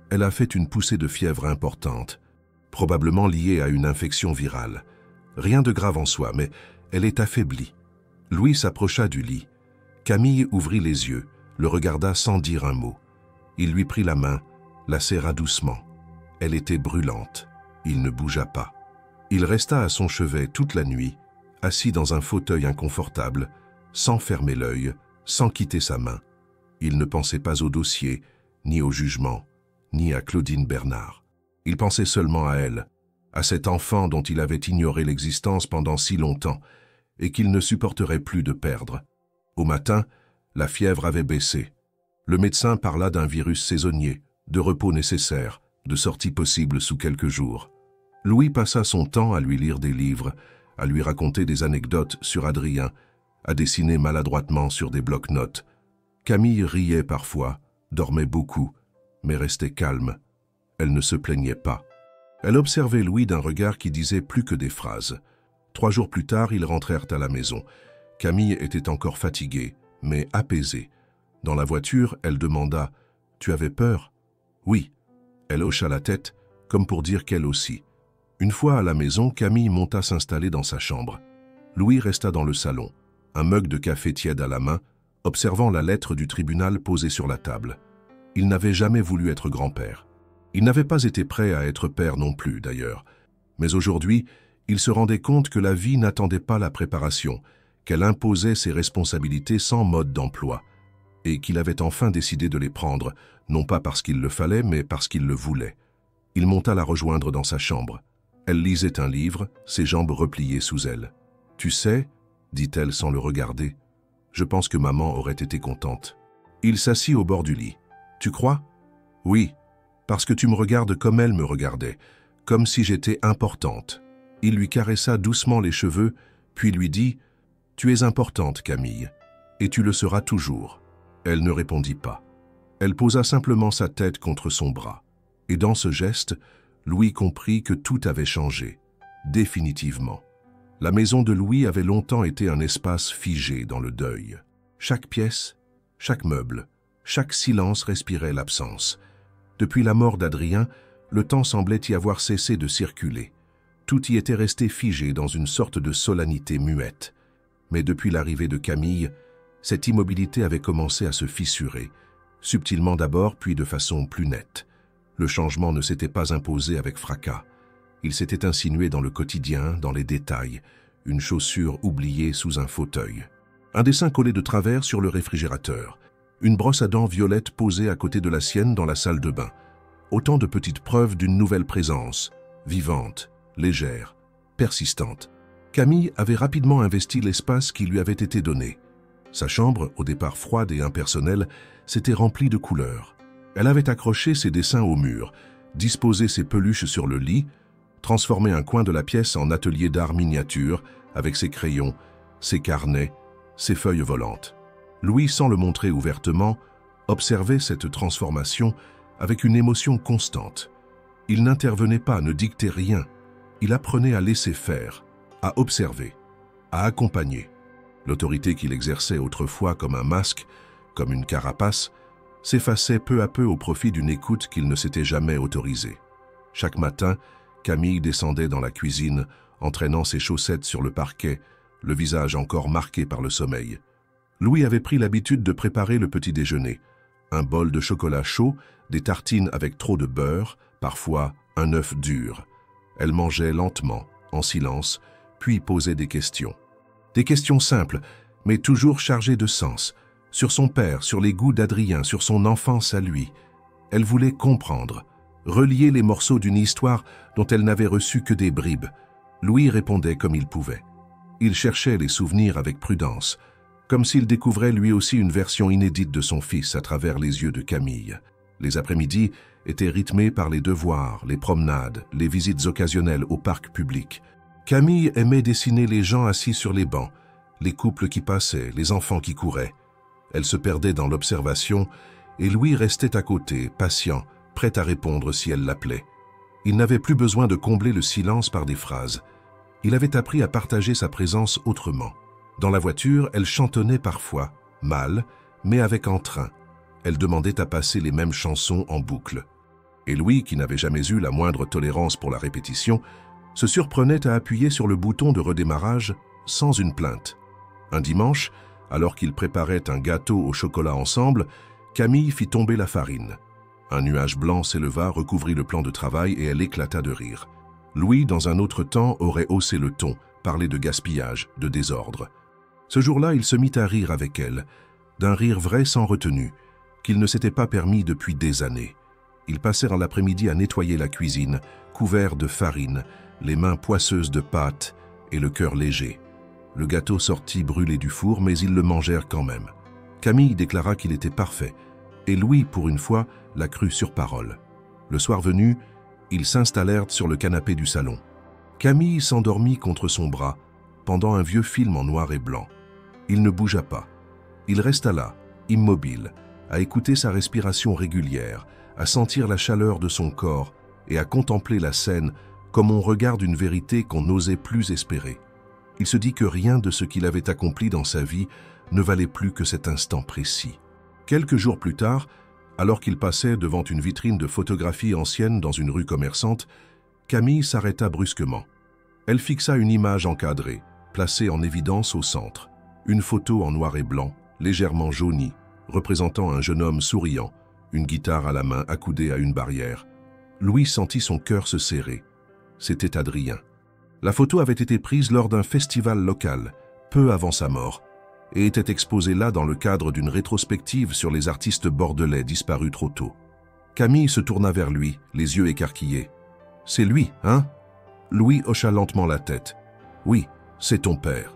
Elle a fait une poussée de fièvre importante, probablement liée à une infection virale. Rien de grave en soi, mais elle est affaiblie. Louis s'approcha du lit. Camille ouvrit les yeux, le regarda sans dire un mot. Il lui prit la main, la serra doucement. Elle était brûlante. Il ne bougea pas. Il resta à son chevet toute la nuit, assis dans un fauteuil inconfortable, sans fermer l'œil, sans quitter sa main. Il ne pensait pas au dossier, ni au jugement, ni à Claudine Bernard. Il pensait seulement à elle, à cet enfant dont il avait ignoré l'existence pendant si longtemps et qu'il ne supporterait plus de perdre. Au matin, la fièvre avait baissé. Le médecin parla d'un virus saisonnier, de repos nécessaire, de sortie possible sous quelques jours. Louis passa son temps à lui lire des livres, à lui raconter des anecdotes sur Adrien, à dessiner maladroitement sur des blocs-notes. Camille riait parfois, dormait beaucoup, mais restait calme. Elle ne se plaignait pas. Elle observait Louis d'un regard qui disait plus que des phrases. 3 jours plus tard, ils rentrèrent à la maison. Camille était encore fatiguée, mais apaisée. Dans la voiture, elle demanda « Tu avais peur ?»« Oui. » Elle hocha la tête, comme pour dire qu'elle aussi. Une fois à la maison, Camille monta s'installer dans sa chambre. Louis resta dans le salon, un mug de café tiède à la main, observant la lettre du tribunal posée sur la table. Il n'avait jamais voulu être grand-père. Il n'avait pas été prêt à être père non plus, d'ailleurs. Mais aujourd'hui, il se rendait compte que la vie n'attendait pas la préparation, qu'elle imposait ses responsabilités sans mode d'emploi, et qu'il avait enfin décidé de les prendre, non pas parce qu'il le fallait, mais parce qu'il le voulait. Il monta la rejoindre dans sa chambre. Elle lisait un livre, ses jambes repliées sous elle. « Tu sais, » dit-elle sans le regarder, « je pense que maman aurait été contente. » Il s'assit au bord du lit. « Tu crois ? » ?»« Oui, parce que tu me regardes comme elle me regardait, comme si j'étais importante. » Il lui caressa doucement les cheveux, puis lui dit « Tu es importante, Camille, et tu le seras toujours. » Elle ne répondit pas. Elle posa simplement sa tête contre son bras. Et dans ce geste, Louis comprit que tout avait changé, définitivement. La maison de Louis avait longtemps été un espace figé dans le deuil. Chaque pièce, chaque meuble, chaque silence respirait l'absence. Depuis la mort d'Adrien, le temps semblait y avoir cessé de circuler. Tout y était resté figé dans une sorte de solennité muette. Mais depuis l'arrivée de Camille, cette immobilité avait commencé à se fissurer, subtilement d'abord, puis de façon plus nette. Le changement ne s'était pas imposé avec fracas. Il s'était insinué dans le quotidien, dans les détails, une chaussure oubliée sous un fauteuil. Un dessin collé de travers sur le réfrigérateur, une brosse à dents violette posée à côté de la sienne dans la salle de bain. Autant de petites preuves d'une nouvelle présence, vivante, légère, persistante. Camille avait rapidement investi l'espace qui lui avait été donné. Sa chambre, au départ froide et impersonnelle, s'était remplie de couleurs. Elle avait accroché ses dessins au mur, disposé ses peluches sur le lit, transformé un coin de la pièce en atelier d'art miniature avec ses crayons, ses carnets, ses feuilles volantes. Louis, sans le montrer ouvertement, observait cette transformation avec une émotion constante. Il n'intervenait pas, ne dictait rien. Il apprenait à laisser faire, à observer, à accompagner. L'autorité qu'il exerçait autrefois comme un masque, comme une carapace, s'effaçait peu à peu au profit d'une écoute qu'il ne s'était jamais autorisée. Chaque matin, Camille descendait dans la cuisine, entraînant ses chaussettes sur le parquet, le visage encore marqué par le sommeil. Louis avait pris l'habitude de préparer le petit déjeuner. Un bol de chocolat chaud, des tartines avec trop de beurre, parfois un œuf dur. Elle mangeait lentement, en silence, puis posait des questions. Des questions simples, mais toujours chargées de sens, sur son père, sur les goûts d'Adrien, sur son enfance à lui. Elle voulait comprendre, relier les morceaux d'une histoire dont elle n'avait reçu que des bribes. Louis répondait comme il pouvait. Il cherchait les souvenirs avec prudence, comme s'il découvrait lui aussi une version inédite de son fils à travers les yeux de Camille. Les après-midi étaient rythmés par les devoirs, les promenades, les visites occasionnelles au parc public. Camille aimait dessiner les gens assis sur les bancs, les couples qui passaient, les enfants qui couraient. Elle se perdait dans l'observation et Louis restait à côté, patient, prêt à répondre si elle l'appelait. Il n'avait plus besoin de combler le silence par des phrases. Il avait appris à partager sa présence autrement. Dans la voiture, elle chantonnait parfois, mal, mais avec entrain. Elle demandait à passer les mêmes chansons en boucle. Et Louis, qui n'avait jamais eu la moindre tolérance pour la répétition, se surprenait à appuyer sur le bouton de redémarrage sans une plainte. Un dimanche, alors qu'ils préparaient un gâteau au chocolat ensemble, Camille fit tomber la farine. Un nuage blanc s'éleva, recouvrit le plan de travail et elle éclata de rire. Louis, dans un autre temps, aurait haussé le ton, parlé de gaspillage, de désordre. Ce jour-là, il se mit à rire avec elle, d'un rire vrai sans retenue, qu'il ne s'était pas permis depuis des années. Ils passèrent l'après-midi à nettoyer la cuisine, couverts de farine, les mains poisseuses de pâte et le cœur léger. Le gâteau sortit brûlé du four, mais ils le mangèrent quand même. Camille déclara qu'il était parfait, et Louis, pour une fois, la crut sur parole. Le soir venu, ils s'installèrent sur le canapé du salon. Camille s'endormit contre son bras, pendant un vieux film en noir et blanc. Il ne bougea pas. Il resta là, immobile, à écouter sa respiration régulière, à sentir la chaleur de son corps et à contempler la scène comme on regarde une vérité qu'on n'osait plus espérer. Il se dit que rien de ce qu'il avait accompli dans sa vie ne valait plus que cet instant précis. Quelques jours plus tard, alors qu'il passait devant une vitrine de photographie ancienne dans une rue commerçante, Camille s'arrêta brusquement. Elle fixa une image encadrée, placée en évidence au centre. Une photo en noir et blanc, légèrement jaunie, représentant un jeune homme souriant, une guitare à la main accoudée à une barrière. Louis sentit son cœur se serrer. C'était Adrien. La photo avait été prise lors d'un festival local, peu avant sa mort, et était exposée là dans le cadre d'une rétrospective sur les artistes bordelais disparus trop tôt. Camille se tourna vers lui, les yeux écarquillés. « C'est lui, hein ?» Louis hocha lentement la tête. « Oui, c'est ton père. »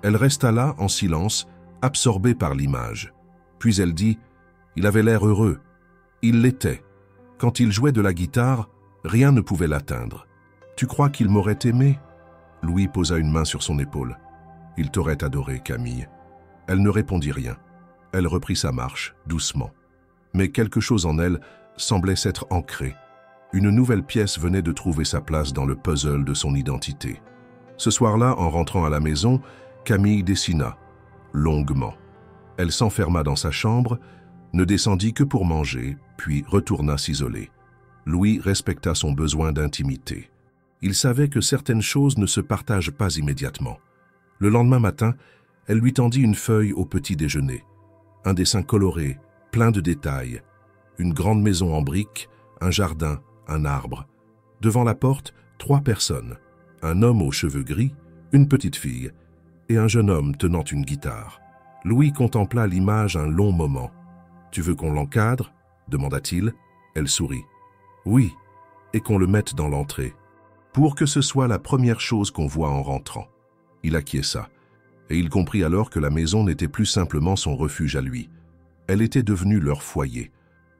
Elle resta là, en silence, absorbée par l'image. Puis elle dit « Il avait l'air heureux. » Il l'était. Quand il jouait de la guitare, rien ne pouvait l'atteindre. « Tu crois qu'il m'aurait aimé ?» Louis posa une main sur son épaule. « Il t'aurait adoré, Camille. » Elle ne répondit rien. Elle reprit sa marche, doucement. Mais quelque chose en elle semblait s'être ancré. Une nouvelle pièce venait de trouver sa place dans le puzzle de son identité. Ce soir-là, en rentrant à la maison, Camille dessina, longuement. Elle s'enferma dans sa chambre, ne descendit que pour manger, puis retourna s'isoler. Louis respecta son besoin d'intimité. Il savait que certaines choses ne se partagent pas immédiatement. Le lendemain matin, elle lui tendit une feuille au petit déjeuner. Un dessin coloré, plein de détails. Une grande maison en briques, un jardin, un arbre. Devant la porte, 3 personnes. Un homme aux cheveux gris, une petite fille et un jeune homme tenant une guitare. Louis contempla l'image un long moment. « Tu veux qu'on l'encadre » demanda-t-il. Elle sourit. « Oui, et qu'on le mette dans l'entrée. Pour que ce soit la première chose qu'on voit en rentrant. » Il acquiesça. Et il comprit alors que la maison n'était plus simplement son refuge à lui. Elle était devenue leur foyer.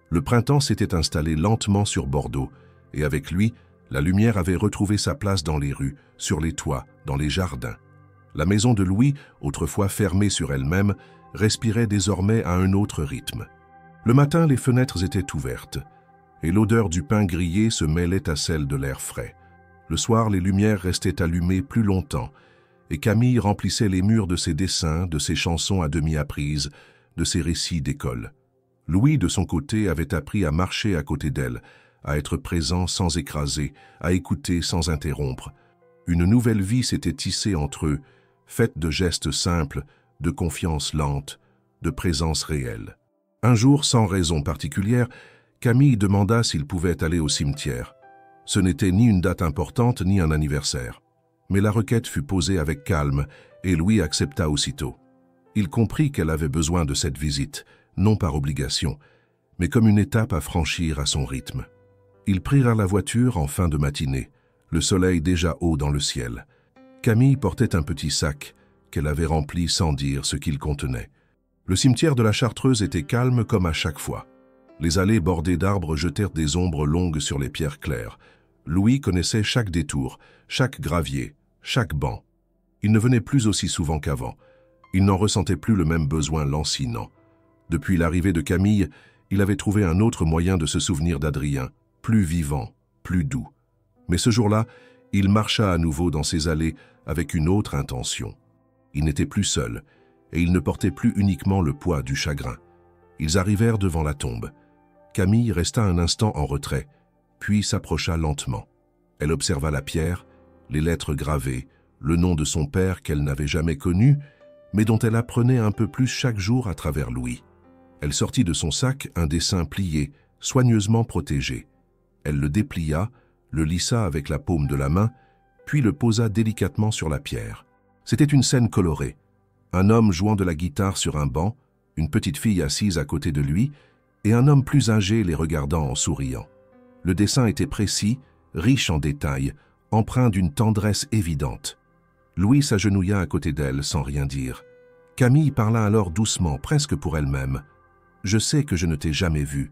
Le printemps s'était installé lentement sur Bordeaux, et avec lui, la lumière avait retrouvé sa place dans les rues, sur les toits, dans les jardins. La maison de Louis, autrefois fermée sur elle-même, respirait désormais à un autre rythme. Le matin, les fenêtres étaient ouvertes, et l'odeur du pain grillé se mêlait à celle de l'air frais. Le soir, les lumières restaient allumées plus longtemps, et Camille remplissait les murs de ses dessins, de ses chansons à demi apprises, de ses récits d'école. Louis, de son côté, avait appris à marcher à côté d'elle, à être présent sans écraser, à écouter sans interrompre. Une nouvelle vie s'était tissée entre eux, faite de gestes simples, de confiance lente, de présence réelle. Un jour, sans raison particulière, Camille demanda s'il pouvait aller au cimetière. Ce n'était ni une date importante, ni un anniversaire. Mais la requête fut posée avec calme, et Louis accepta aussitôt. Il comprit qu'elle avait besoin de cette visite, non par obligation, mais comme une étape à franchir à son rythme. Ils prirent la voiture en fin de matinée, le soleil déjà haut dans le ciel. Camille portait un petit sac qu'elle avait rempli sans dire ce qu'il contenait. Le cimetière de la Chartreuse était calme comme à chaque fois. Les allées bordées d'arbres jetèrent des ombres longues sur les pierres claires. Louis connaissait chaque détour, chaque gravier, chaque banc. Il ne venait plus aussi souvent qu'avant. Il n'en ressentait plus le même besoin lancinant. Depuis l'arrivée de Camille, il avait trouvé un autre moyen de se souvenir d'Adrien, plus vivant, plus doux. Mais ce jour-là, il marcha à nouveau dans ces allées avec une autre intention. Il n'était plus seul, et il ne portait plus uniquement le poids du chagrin. Ils arrivèrent devant la tombe. Camille resta un instant en retrait, puis s'approcha lentement. Elle observa la pierre, les lettres gravées, le nom de son père qu'elle n'avait jamais connu, mais dont elle apprenait un peu plus chaque jour à travers Louis. Elle sortit de son sac un dessin plié, soigneusement protégé. Elle le déplia, le lissa avec la paume de la main, puis le posa délicatement sur la pierre. C'était une scène colorée. Un homme jouant de la guitare sur un banc, une petite fille assise à côté de lui, et un homme plus âgé les regardant en souriant. Le dessin était précis, riche en détails, empreint d'une tendresse évidente. Louis s'agenouilla à côté d'elle sans rien dire. Camille parla alors doucement, presque pour elle-même. « Je sais que je ne t'ai jamais vu,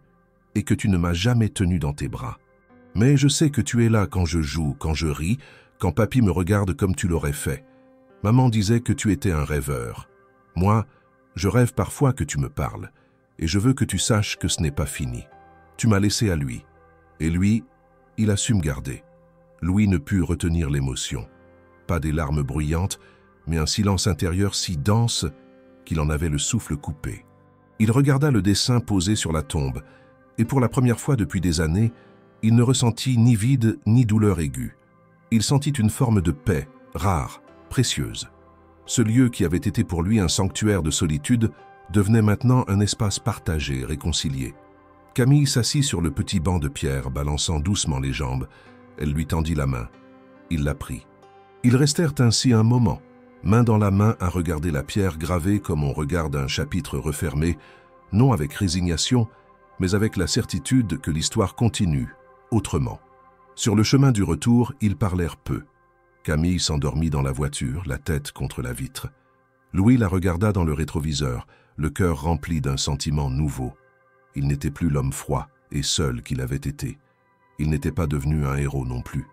et que tu ne m'as jamais tenu dans tes bras. Mais je sais que tu es là quand je joue, quand je ris, quand papy me regarde comme tu l'aurais fait. Maman disait que tu étais un rêveur. Moi, je rêve parfois que tu me parles, et je veux que tu saches que ce n'est pas fini. Tu m'as laissé à lui, et lui, il a su me garder. » Louis ne put retenir l'émotion. Pas des larmes bruyantes, mais un silence intérieur si dense qu'il en avait le souffle coupé. Il regarda le dessin posé sur la tombe, et pour la première fois depuis des années, il ne ressentit ni vide ni douleur aiguë. Il sentit une forme de paix, rare, précieuse. Ce lieu qui avait été pour lui un sanctuaire de solitude devenait maintenant un espace partagé, réconcilié. Camille s'assit sur le petit banc de pierre, balançant doucement les jambes. Elle lui tendit la main. Il la prit. Ils restèrent ainsi un moment, main dans la main à regarder la pierre gravée comme on regarde un chapitre refermé, non avec résignation, mais avec la certitude que l'histoire continue, autrement. Sur le chemin du retour, ils parlèrent peu. Camille s'endormit dans la voiture, la tête contre la vitre. Louis la regarda dans le rétroviseur, le cœur rempli d'un sentiment nouveau. Il n'était plus l'homme froid et seul qu'il avait été. Il n'était pas devenu un héros non plus.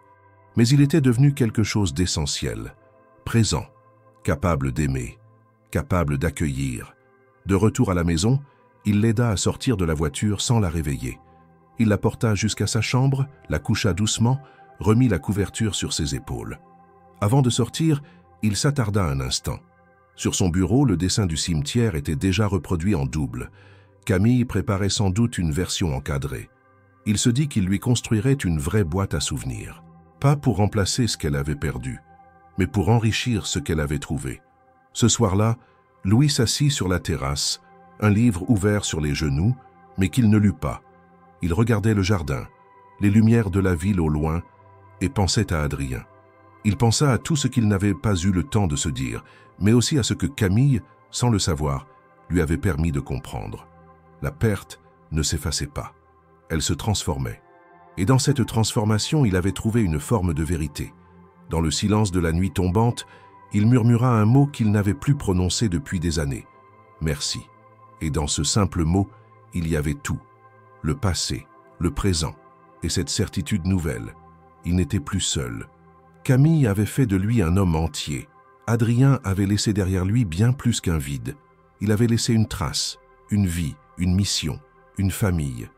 Mais il était devenu quelque chose d'essentiel, présent, capable d'aimer, capable d'accueillir. De retour à la maison, il l'aida à sortir de la voiture sans la réveiller. Il la porta jusqu'à sa chambre, la coucha doucement, remit la couverture sur ses épaules. Avant de sortir, il s'attarda un instant. Sur son bureau, le dessin du cimetière était déjà reproduit en double. Camille préparait sans doute une version encadrée. Il se dit qu'il lui construirait une vraie boîte à souvenirs. Pas pour remplacer ce qu'elle avait perdu, mais pour enrichir ce qu'elle avait trouvé. Ce soir-là, Louis s'assit sur la terrasse, un livre ouvert sur les genoux, mais qu'il ne lut pas. Il regardait le jardin, les lumières de la ville au loin, et pensait à Adrien. Il pensa à tout ce qu'il n'avait pas eu le temps de se dire, mais aussi à ce que Camille, sans le savoir, lui avait permis de comprendre. La perte ne s'effaçait pas, elle se transformait. Et dans cette transformation, il avait trouvé une forme de vérité. Dans le silence de la nuit tombante, il murmura un mot qu'il n'avait plus prononcé depuis des années. Merci. Et dans ce simple mot, il y avait tout. Le passé, le présent, et cette certitude nouvelle. Il n'était plus seul. Camille avait fait de lui un homme entier. Adrien avait laissé derrière lui bien plus qu'un vide. Il avait laissé une trace, une vie, une mission, une famille.